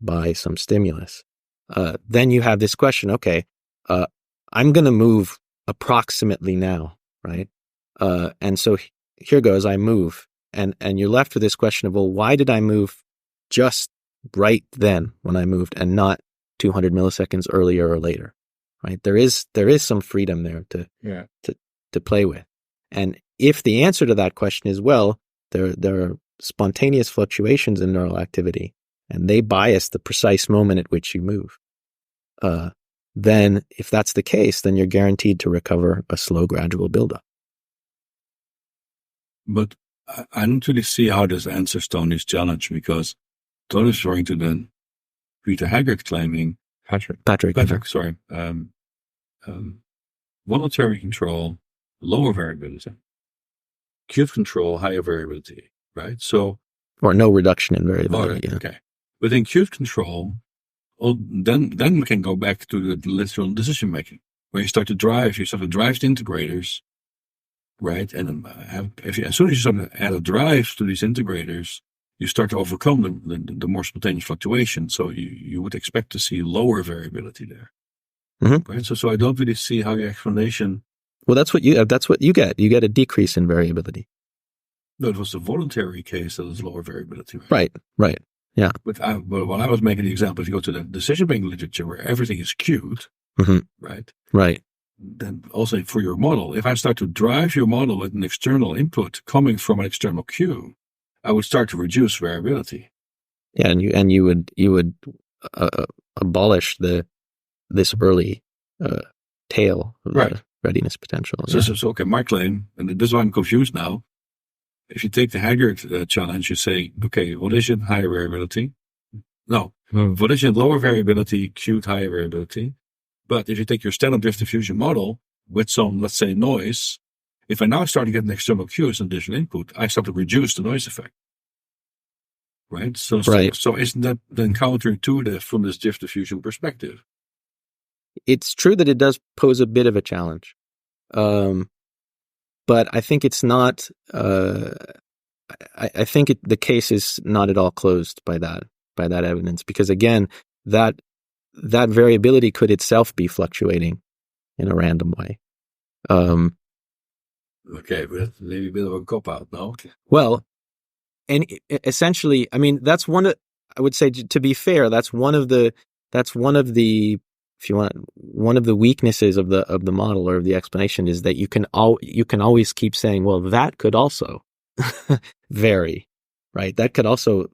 by some stimulus, then you have this question, okay, I'm going to move approximately now, right? And so here goes, I move. And you're left with this question of, well, why did I move just right then when I moved and not 200 milliseconds earlier or later, right? There is some freedom there to play with. And if the answer to that question is, well, there are spontaneous fluctuations in neural activity, and they bias the precise moment at which you move, then if that's the case, then you're guaranteed to recover a slow, gradual buildup. But I don't really see how this answers Tony's challenge, because Tony's referring to the Peter Haggard claiming Patrick, sorry. Voluntary control, lower variability. Cued control, higher variability, right? So, or no reduction in variability. Yeah. Okay. Within cued control, then we can go back to the literal decision making, where you start to drive the integrators, right? And as soon as you start to add a drive to these integrators, you start to overcome the more spontaneous fluctuation. So you would expect to see lower variability there. Mm-hmm. Right? So I don't really see how your explanation. Well, that's what you get. You get a decrease in variability. No, it was the voluntary case that was lower variability. Right. Right. Yeah. But when I was making the example, if you go to the decision-making literature where everything is cued, right? Then also for your model, if I start to drive your model with an external input coming from an external cue, I would start to reduce variability. Yeah, and you would abolish this early tail, right? readiness potential. So okay, my claim, and this is why I'm confused now. If you take the Haggard challenge, you say, okay, what is it? Higher variability? No. What is it? Lower variability, acute higher variability. But if you take your standard drift diffusion model with some, let's say, noise, if I now start to get an external cues and digital input, I start to reduce the noise effect. Right? So isn't that then counterintuitive from this drift diffusion perspective? It's true that it does pose a bit of a challenge. But I think it's not, I think the case is not at all closed by that evidence, because again, that variability could itself be fluctuating in a random way. Okay, but maybe a bit of a cop-out, no? Well, and essentially, I mean, that's I would say, to be fair, that's one of the, if you want, one of the weaknesses of the model or of the explanation is that you can always keep saying, well, that could also vary, right? That could also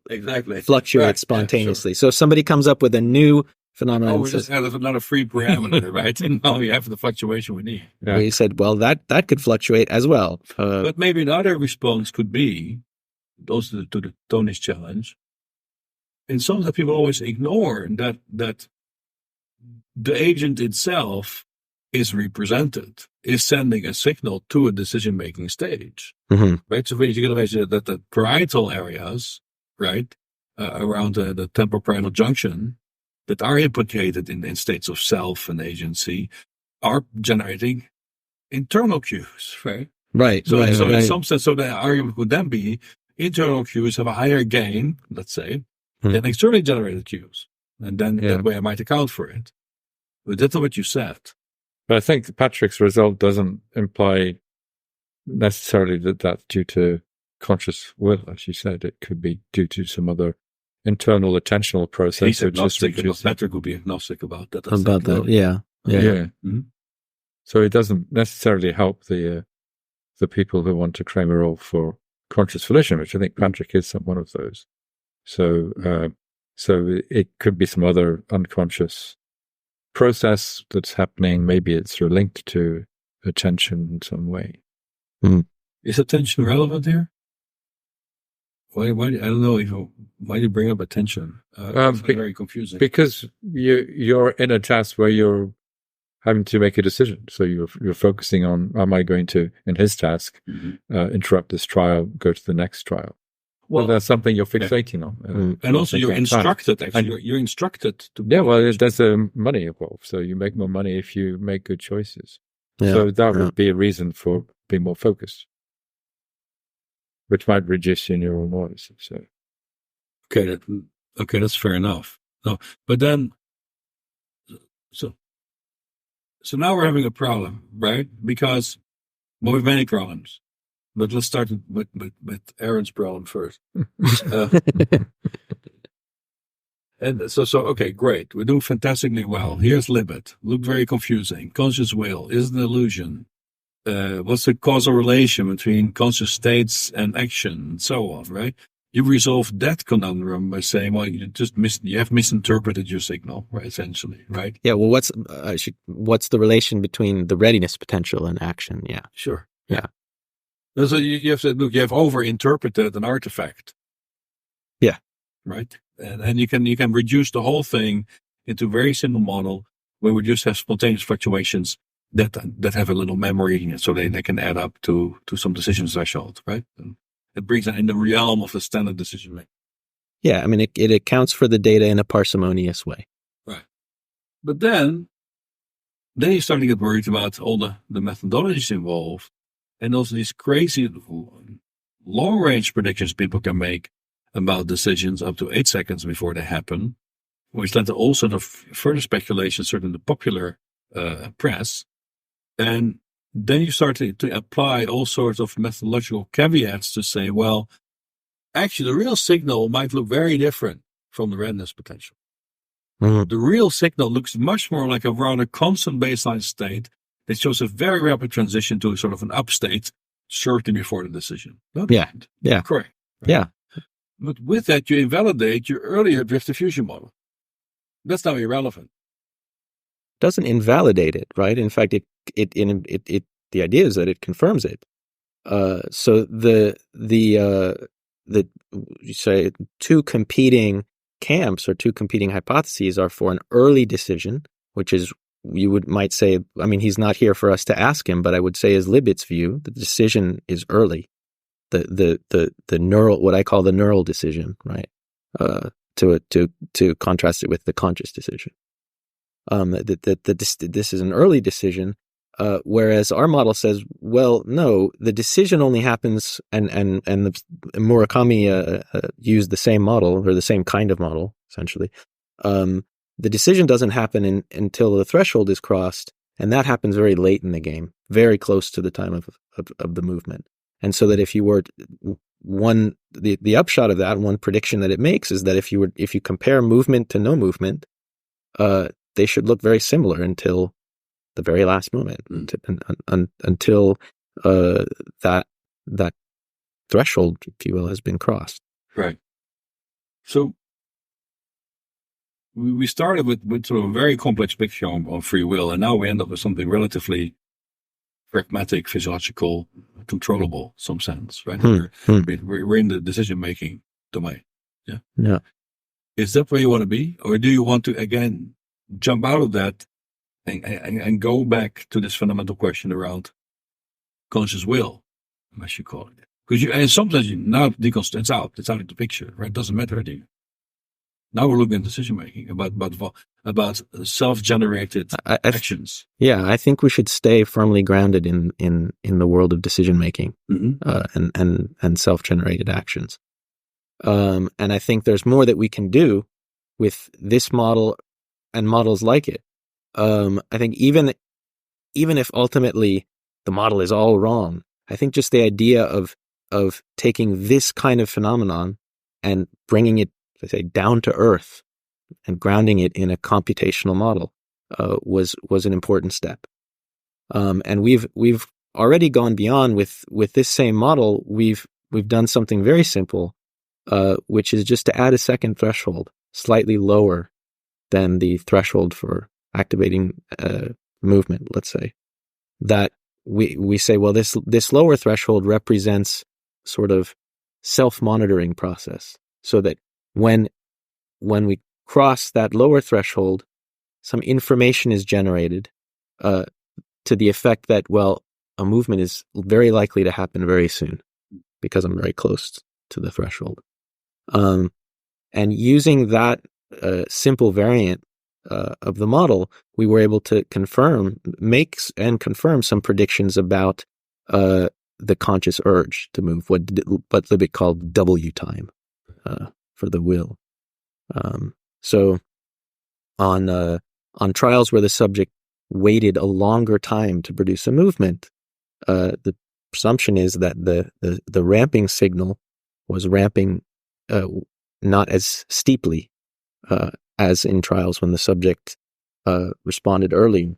fluctuate spontaneously. So if somebody comes up with a new phenomenon, we just have another free parameter, right? And now we have the fluctuation we need. Yeah. We said, well, that could fluctuate as well. But maybe another response could be, also to the Tony's challenge, and some that people always ignore that the agent itself is represented, is sending a signal to a decision-making stage, right? So when you can imagine that the parietal areas, right, around the temporal junction, that are implicated in states of self and agency, are generating internal cues, right? Right. So right. in some sense, so the argument would then be internal cues have a higher gain, let's say, than externally generated cues, and then that way I might account for it. But that's not what you said. But I think Patrick's result doesn't imply necessarily that that's due to conscious will, as you said. It could be due to some other internal attentional process. He's agnostic. Patrick will be agnostic about that. Yeah. Mm-hmm. So it doesn't necessarily help the people who want to claim a role for conscious volition, which I think Patrick is one of those. So it could be some other unconscious process that's happening. Maybe it's linked to attention in some way. Is attention relevant here? Why I don't know. Why do you bring up attention? It's very confusing. Because you're in a task where you're having to make a decision. So you're focusing on, am I going to, in his task, interrupt this trial, go to the next trial? Well, that's something you're fixating on. And also you're instructed, actually. You're instructed to... Yeah, well, there's money involved. So you make more money if you make good choices. Yeah, so that would be a reason for being more focused, which might reduce your neural noise. So. Okay, that's fair enough. No, but then... So now we're having a problem, right? Because we have many problems. But let's start with Aaron's problem first. And so, okay, great. We're doing fantastically well. Here's limit. Looked very confusing. Conscious will is an illusion. What's the causal relation between conscious states and action, and so on, right? You resolve that conundrum by saying, well, you have misinterpreted your signal, right? Essentially, right? Yeah. Well, what's the relation between the readiness potential and action? Yeah. Sure. Yeah. So you have to look. You have over-interpreted an artifact. Yeah. Right. And you can reduce the whole thing into a very simple model where we just have spontaneous fluctuations that have a little memory, so they can add up to some decision threshold, right? And it brings it in the realm of the standard decision making. Yeah, I mean, it accounts for the data in a parsimonious way. Right. But then you start to get worried about all the methodologies involved, and also these crazy long-range predictions people can make about decisions up to 8 seconds before they happen, which led to all sort of further speculation, certainly in the popular press. And then you start to apply all sorts of methodological caveats to say, well, actually, the real signal might look very different from the readiness potential. The real signal looks much more like a rather constant baseline state that shows a very rapid transition to a sort of an up state shortly before the decision. Yeah. Correct. Right? Yeah. But with that, you invalidate your earlier drift diffusion model. That's now irrelevant. Doesn't invalidate it, right? In fact, it the idea is that it confirms it. So you say two competing camps or two competing hypotheses are for an early decision, which is, might say, I mean, he's not here for us to ask him, but I would say, as Libet's view, the decision is early. The neural, what I call the neural decision, right? To contrast it with the conscious decision. This is an early decision, whereas our model says, well, no, the decision only happens, and the Murakami used the same model, or the same kind of model, essentially. The decision doesn't happen until the threshold is crossed, and that happens very late in the game, very close to the time of the movement. And so that if you were the upshot of that, one prediction that it makes is that if you compare movement to no movement, they should look very similar until the very last moment, until that threshold, if you will, has been crossed. Right. So we started with sort of a very complex picture on free will, and now we end up with something relatively pragmatic, physiological, controllable, in some sense, right? We're in the decision-making domain. Yeah. Yeah. Is that where you want to be? Or do you want to, again, jump out of that and go back to this fundamental question around conscious will, as you call it? Because and sometimes now it's out of the picture, right? It doesn't matter to you. Now we're looking at decision-making about self-generated actions. Yeah, I think we should stay firmly grounded in the world of decision-making, and self-generated actions. And I think there's more that we can do with this model and models like it. I think even if ultimately the model is all wrong, I think just the idea of taking this kind of phenomenon and bringing it, let's say, down to earth and grounding it in a computational model was an important step. And we've already gone beyond with this same model. We've done something very simple, which is just to add a second threshold, slightly lower than the threshold for activating movement. Let's say that we say, well, this lower threshold represents sort of self-monitoring process, so that when we cross that lower threshold, some information is generated to the effect that, well, a movement is very likely to happen very soon because I'm very close to the threshold. And using that simple variant of the model, we were able to make and confirm some predictions about the conscious urge to move, what Libet called W time for the will. So on trials where the subject waited a longer time to produce a movement, the presumption is that the ramping signal was ramping not as steeply as in trials when the subject responded early.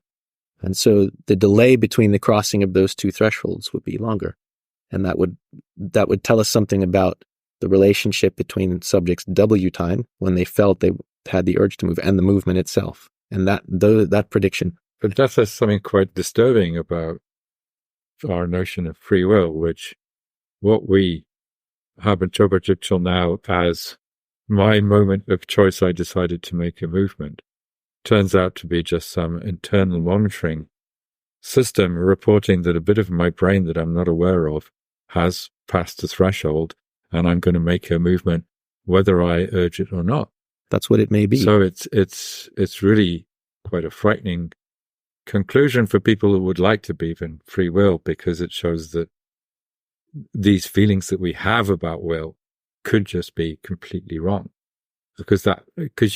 And so the delay between the crossing of those two thresholds would be longer. And that would tell us something about the relationship between subjects' W time, when they felt they had the urge to move, and the movement itself. And that prediction. But that says something quite disturbing about our notion of free will, which what we have interpreted till now as my moment of choice, I decided to make a movement, turns out to be just some internal monitoring system reporting that a bit of my brain that I'm not aware of has passed the threshold, and I'm going to make a movement whether I urge it or not. That's what it may be. So it's really quite a frightening conclusion for people who would like to be in free will, because it shows that these feelings that we have about will could just be completely wrong. Because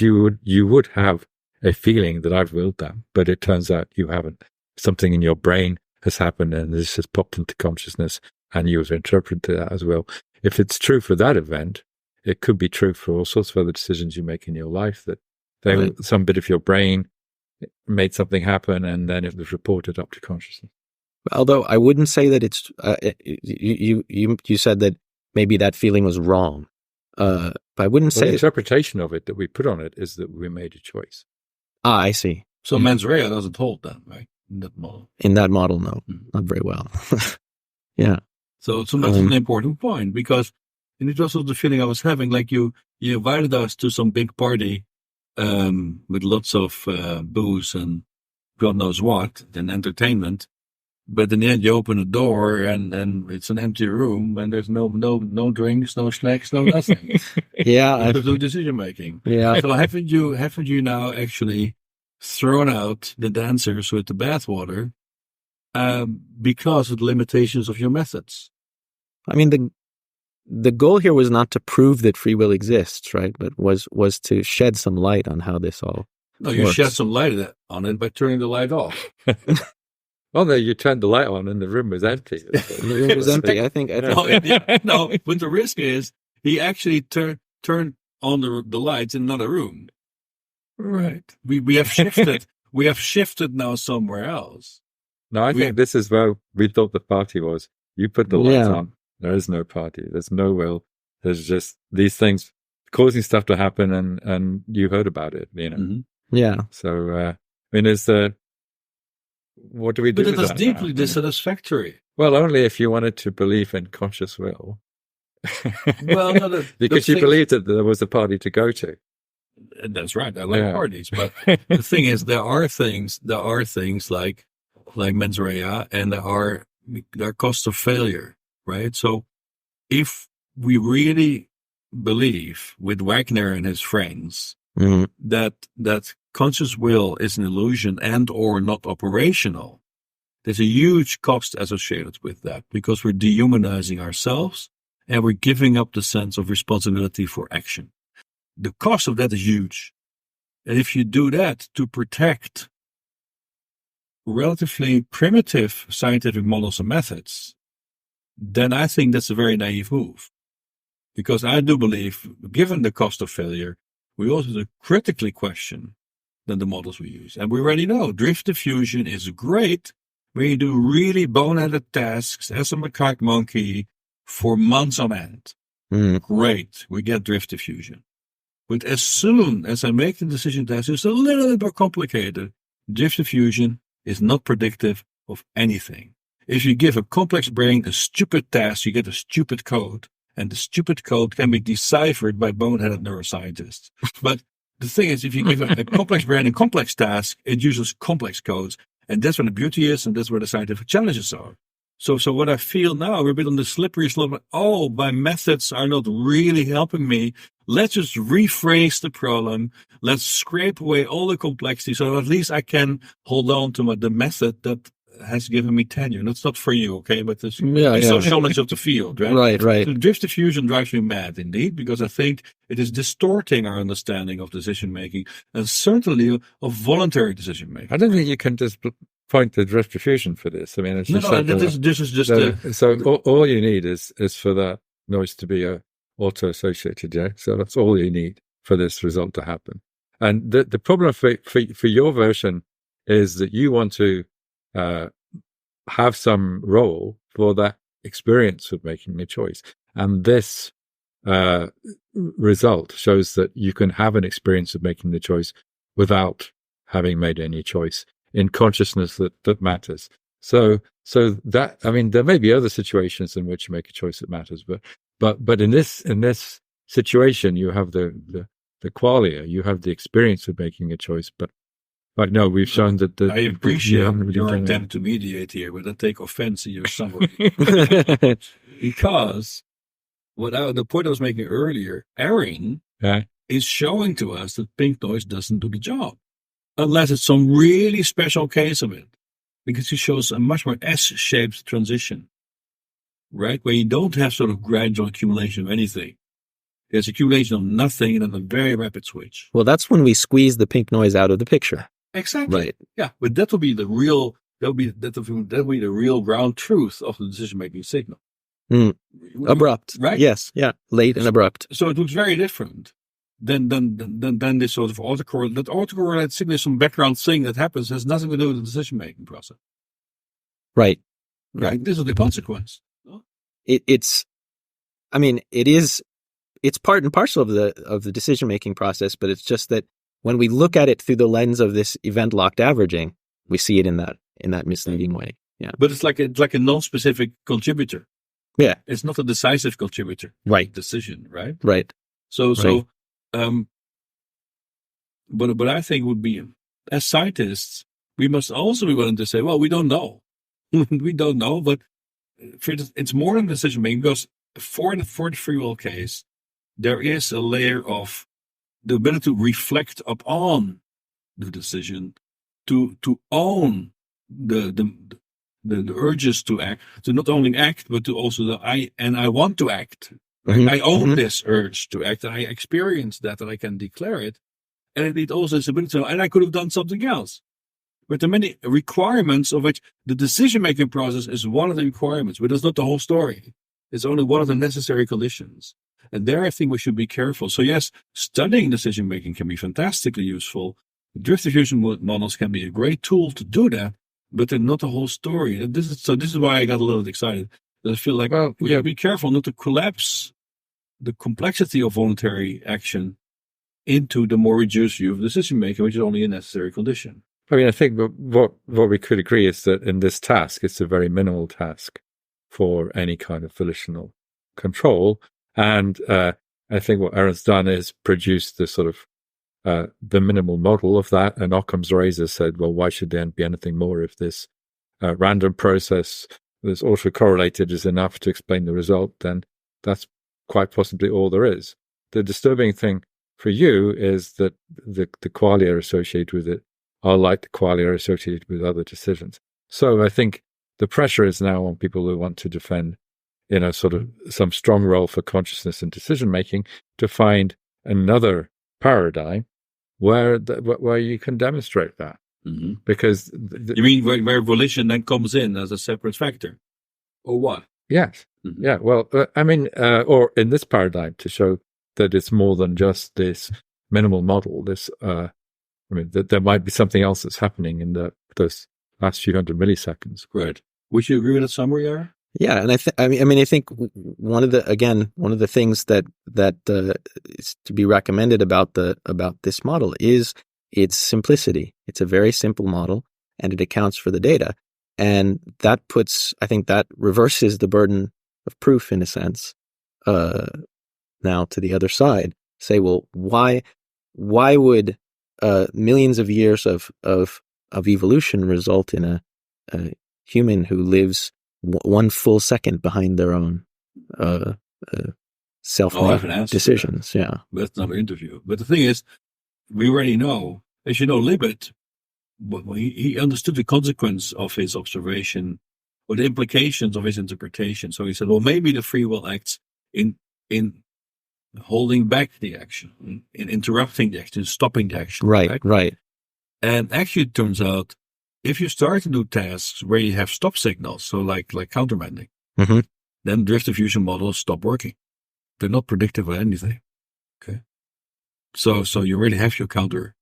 you would have a feeling that I've willed that, but it turns out you haven't. Something in your brain has happened and this has popped into consciousness, and you have interpreted that as well. If it's true for that event, it could be true for all sorts of other decisions you make in your life, that some bit of your brain made something happen and then it was reported up to consciousness. Although I wouldn't say that it's, you said that maybe that feeling was wrong. But I wouldn't say... The interpretation of it that we put on it is that we made a choice. I see. So mens rea doesn't hold that, right? in that model. In that model, no, not very well. Yeah. So that's an important point, because and it was also the feeling I was having, like you invited us to some big party with lots of booze and God knows what, and entertainment. But in the end, you open a door and it's an empty room, and there's no drinks, no snacks, no nothing. Yeah. There's no decision making. Yeah. So haven't you now actually thrown out the dancers with the bathwater because of the limitations of your methods? I mean, the goal here was not to prove that free will exists, right? But was to shed some light on how this all No, you works. shed some light on it by turning the light off. Oh no, you turned the light on and the room was empty. The room was empty. I think. No, but the risk is he actually turned on the lights in another room. Right. We have shifted. We have shifted now somewhere else. No, I think this is where we thought the party was. You put the lights on. There is no party. There's no will. There's just these things causing stuff to happen, and you heard about it. Mm-hmm. Yeah. So I mean, what do we do? But it with is that deeply now? dissatisfactory. Well, only if you wanted to believe in conscious will. Well, no, because you believed that there was a party to go to. That's right. I like parties, but the thing is, there are things like mens rea, and there are costs of failure, right? So, if we really believe with Wagner and his friends that conscious will is an illusion and or not operational, there's a huge cost associated with that, because we're dehumanizing ourselves and we're giving up the sense of responsibility for action. The cost of that is huge. And if you do that to protect relatively primitive scientific models and methods, then I think that's a very naive move. Because I do believe, given the cost of failure, we also have to critically question the models we use. And we already know drift diffusion is great when you do really boneheaded tasks as a macaque monkey for months on end. Great, we get drift diffusion. But as soon as I make the decision task is a little bit more complicated, drift diffusion is not predictive of anything. If you give a complex brain a stupid task, you get a stupid code. And the stupid code can be deciphered by boneheaded neuroscientists. But the thing is, if you give a complex brain a complex task, it uses complex codes. And that's where the beauty is, and that's where the scientific challenges are. So what I feel now, we're a bit on the slippery slope. Oh, my methods are not really helping me. Let's just rephrase the problem. Let's scrape away all the complexity, so at least I can hold on to the method that has given me tenure. That's not for you, okay? But it's social knowledge of the field, right? Right. So drift diffusion drives me mad, indeed, because I think it is distorting our understanding of decision making, and certainly of voluntary decision making. I don't think you can just point to drift diffusion for this. I mean, it's just this is just so all you need is for that noise to be auto-associated. Yeah, so that's all you need for this result to happen. And the problem for your version is that you want to have some role for that experience of making a choice. And this result shows that you can have an experience of making the choice without having made any choice in consciousness that matters. So that, I mean, there may be other situations in which you make a choice that matters, but in this situation, you have the qualia, you have the experience of making a choice, but no, we've shown that I appreciate your attempt to mediate here, but I take offense in your summary. Because the point I was making earlier, Aaron is showing to us that pink noise doesn't do the job. Unless it's some really special case of it. Because he shows a much more S-shaped transition. Right? Where you don't have sort of gradual accumulation of anything. There's accumulation of nothing and then a very rapid switch. Well, that's when we squeeze the pink noise out of the picture. Exactly. Right. Yeah, but that will be the real the real ground truth of the decision-making signal. Abrupt. Right? Yes. Yeah. Late and abrupt. So it looks very different than this sort of autocorrelate. That autocorrelate signal is some background thing that happens, has nothing to do with the decision-making process. Right. Right. This is the consequence. It's part and parcel of the decision-making process, but it's just that when we look at it through the lens of this event-locked averaging, we see it in that misleading way. Yeah. But it's like a non-specific contributor. Yeah. It's not a decisive contributor. Right. Decision, right? Right. But I think would be, as scientists, we must also be willing to say, well, we don't know. We don't know, but it's more than decision making, because for the free will case, there is a layer of the ability to reflect upon the decision, to own the urges to act, to not only act, but to also I want to act. Mm-hmm. I own this urge to act, and I experience that, and I can declare it. And it also is ability to, and I could have done something else. But there are many requirements of which the decision-making process is one of the requirements, but it's not the whole story. It's only one of the necessary conditions. And there I think we should be careful. So yes, studying decision-making can be fantastically useful. Drift diffusion models can be a great tool to do that, but they're not the whole story. This is why I got a little excited. I feel like we have to be careful not to collapse the complexity of voluntary action into the more reduced view of decision-making, which is only a necessary condition. I mean, I think what we could agree is that in this task, it's a very minimal task for any kind of volitional control. And I think what Aaron's done is produced the sort of the minimal model of that. And Occam's razor said, well, why should there be anything more if this random process that's autocorrelated is enough to explain the result? Then that's quite possibly all there is. The disturbing thing for you is that the qualia associated with it are like the qualia associated with other decisions. So I think the pressure is now on people who want to defend, sort of some strong role for consciousness and decision making, to find another paradigm where you can demonstrate that. Mm-hmm. Because you mean where volition then comes in as a separate factor, or what? Yes. Mm-hmm. Yeah. Well, or in this paradigm to show that it's more than just this minimal model. This, that there might be something else that's happening in those last few hundred milliseconds. Right. Would you agree with that summary, Aaron? Yeah, and I think one of the things that is to be recommended about this model is its simplicity. It's a very simple model, and it accounts for the data, and that reverses the burden of proof in a sense. Now to the other side, say, well, why would millions of years of evolution result in a human who lives one full second behind their own self-made decisions? Yeah, that's another interview. But the thing is, we already know, as you know, Libet, he understood the consequence of his observation or the implications of his interpretation. So he said, well, maybe the free will acts in holding back the action, in interrupting the action, stopping the action. Right. And actually, it turns out, if you start to do tasks where you have stop signals, so like countermanding, mm-hmm. then drift diffusion models stop working. They're not predictive of anything. Okay. So you really have your counter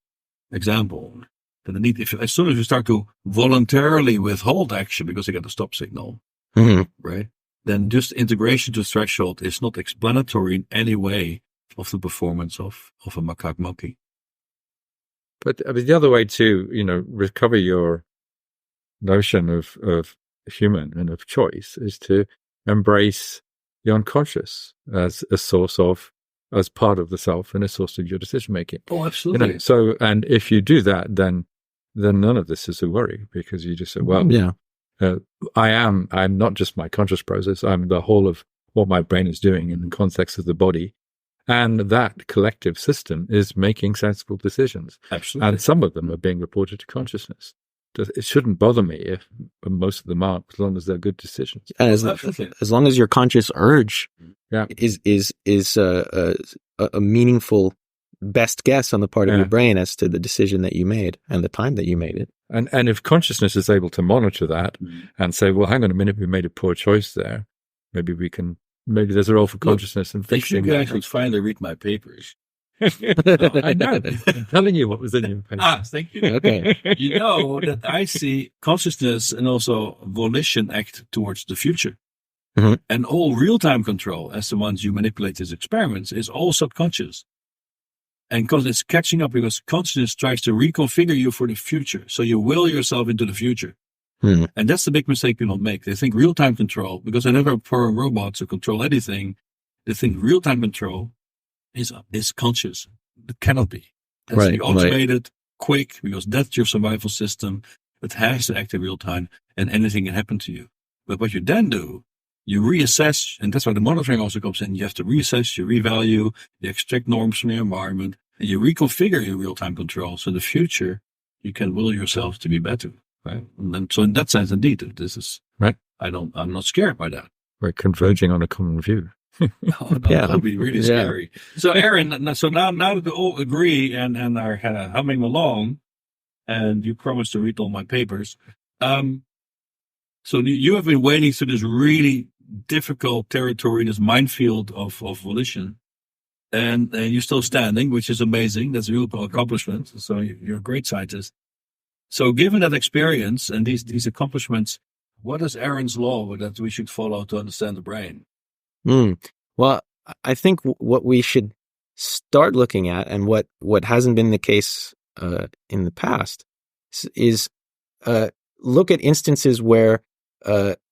example. Then as soon as you start to voluntarily withhold action because you get a stop signal, mm-hmm. right? Then just integration to threshold is not explanatory in any way of the performance of a macaque monkey. But the other way to, recover your notion of human and of choice is to embrace the unconscious as a source as part of the self and a source of your decision making. Oh, absolutely. So, and if you do that, then none of this is a worry, because you just say, well, yeah. I'm not just my conscious process. I'm the whole of what my brain is doing in the context of the body. And that collective system is making sensible decisions. Absolutely. And some of them are being reported to consciousness. It shouldn't bother me if most of them aren't, as long as they're good decisions. And as long as your conscious urge is a meaningful best guess on the part of your brain as to the decision that you made and the time that you made it. And if consciousness is able to monitor that and say, well, hang on a minute, we made a poor choice there. Maybe there's a role for consciousness and fixing. You actually finally read my papers. I know. I'm telling you what was in your papers. Thank you. Okay. You know that I see consciousness and also volition act towards the future. Mm-hmm. And all real-time control, as the ones you manipulate as experiments, is all subconscious. And because it's catching up, because consciousness tries to reconfigure you for the future. So you will yourself into the future. And that's the big mistake people make. They think real-time control, because they never program robots to control anything. They think real-time control is conscious. It cannot be. It has to be automated, quick, because that's your survival system. It has to act in real time, and anything can happen to you. But what you then do, you reassess, and that's why the monitoring also comes in. You have to reassess, you revalue, you extract norms from your environment, and you reconfigure your real-time control. So in the future, you can will yourself to be better, right? And then, so in that sense, indeed, this is right. I'm not scared by that. We're converging on a common view. That would be really scary. So Aaron, so now that we all agree and are humming along, and you promised to read all my papers, so you have been wading through this really difficult territory, this minefield of volition, and you're still standing, which is amazing. That's a real accomplishment. So you're a great scientist. So given that experience and these accomplishments, what is Aaron's law that we should follow to understand the brain? Well, I think what we should start looking at, and what hasn't been the case in the past, is look at instances where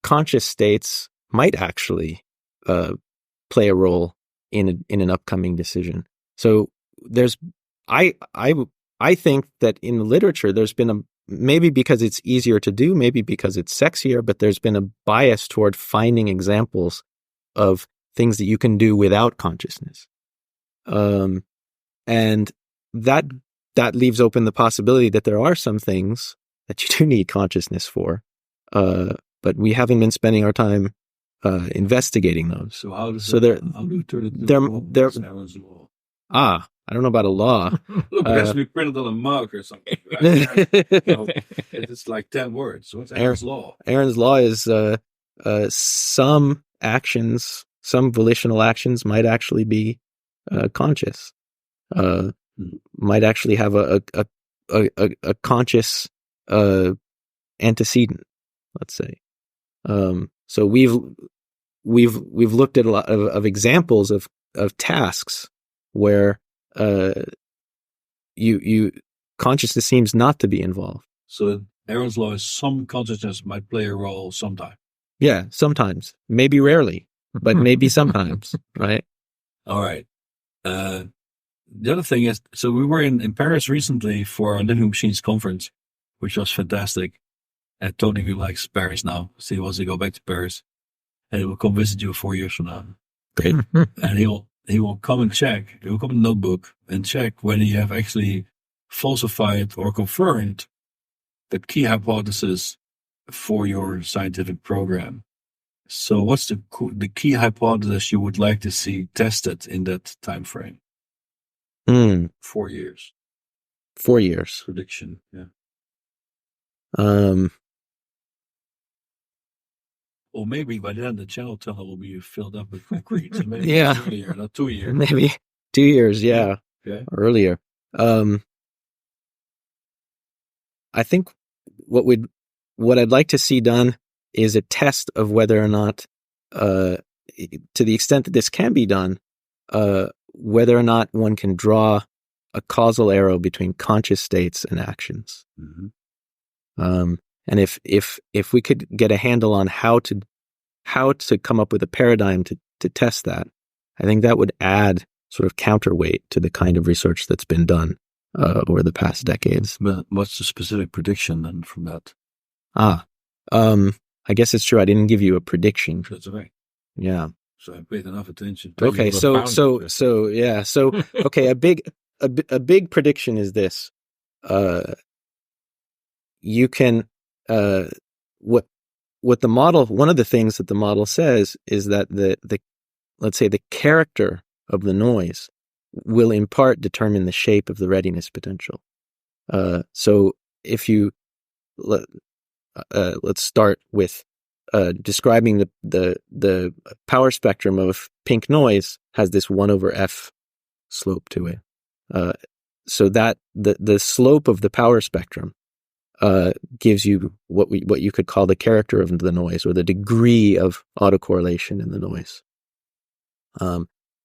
conscious states might actually play a role in an upcoming decision. So I think that in the literature there's been maybe because it's easier to do, maybe because it's sexier, but there's been a bias toward finding examples of things that you can do without consciousness. And that leaves open the possibility that there are some things that you do need consciousness for, but we haven't been spending our time investigating those. So how do you turn it into Aaron's law? I don't know about a law. Look, it has to be printed on a mug or something. Right? It's like 10 words. What's Aaron's law? Aaron's law is some actions, some volitional actions might actually be conscious. Might actually have a conscious antecedent, let's say. So we've looked at a lot of examples of tasks where you consciousness seems not to be involved. So Aaron's law is some consciousness might play a role sometime. Yeah, sometimes, maybe rarely, but maybe sometimes, right? All right. The other thing is, so we were in Paris recently for a Living Machines conference, which was fantastic. And Tony, who likes Paris now, so he wants to go back to Paris, and he will come visit you 4 years from now. Great. And he will come and check. He will come in a notebook and check whether you have actually falsified or confirmed the key hypothesis for your scientific program. So what's the key hypothesis you would like to see tested in that time frame? 4 years. 4 years. Prediction, yeah. Or maybe by then the channel tunnel will be filled up with concrete. So maybe earlier, not 2 years. Maybe 2 years, yeah. Okay. Earlier. I think what I'd like to see done is a test of whether or not, to the extent that this can be done, whether or not one can draw a causal arrow between conscious states and actions. Mm-hmm. And if we could get a handle on how to come up with a paradigm to test that, I think that would add sort of counterweight to the kind of research that's been done over the past decades. But what's the specific prediction then from that? I guess it's true. I didn't give you a prediction. That's right. Yeah. So I paid enough attention. Okay. So yeah. So okay. A big prediction is this. You can what the model. One of the things that the model says is that the let's say the character of the noise will in part determine the shape of the readiness potential. So if you let's start with describing the power spectrum of pink noise has this 1/f slope to it. So that the slope of the power spectrum gives you what you could call the character of the noise, or the degree of autocorrelation in the noise.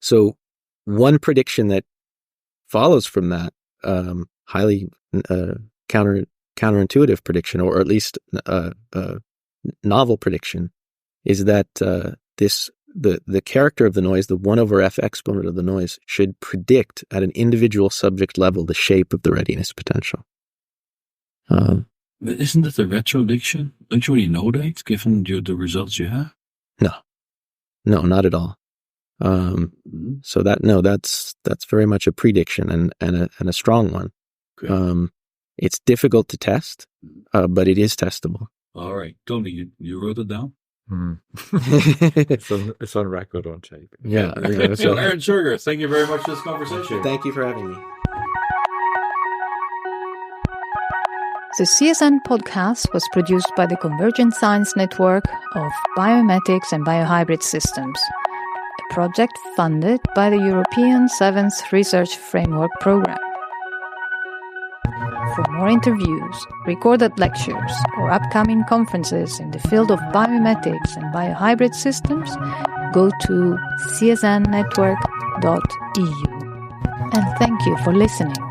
So one prediction that follows from that, highly counterintuitive prediction, or at least novel prediction, is that the character of the noise, the 1 over f exponent of the noise, should predict at an individual subject level the shape of the readiness potential. But isn't it a retrodiction? Don't you already know that, given the results you have? No, not at all. So that's very much a prediction and a strong one. Okay. It's difficult to test, but it is testable. All right, Tony, you wrote it down? It's on record on tape. Yeah. So Aaron Schurger, thank you very much for this conversation. Thank you for having me. The CSN podcast was produced by the Convergent Science Network of Biomimetics and Biohybrid Systems, a project funded by the European 7th Research Framework Programme. For more interviews, recorded lectures, or upcoming conferences in the field of biomimetics and biohybrid systems, go to csnnetwork.eu. And thank you for listening.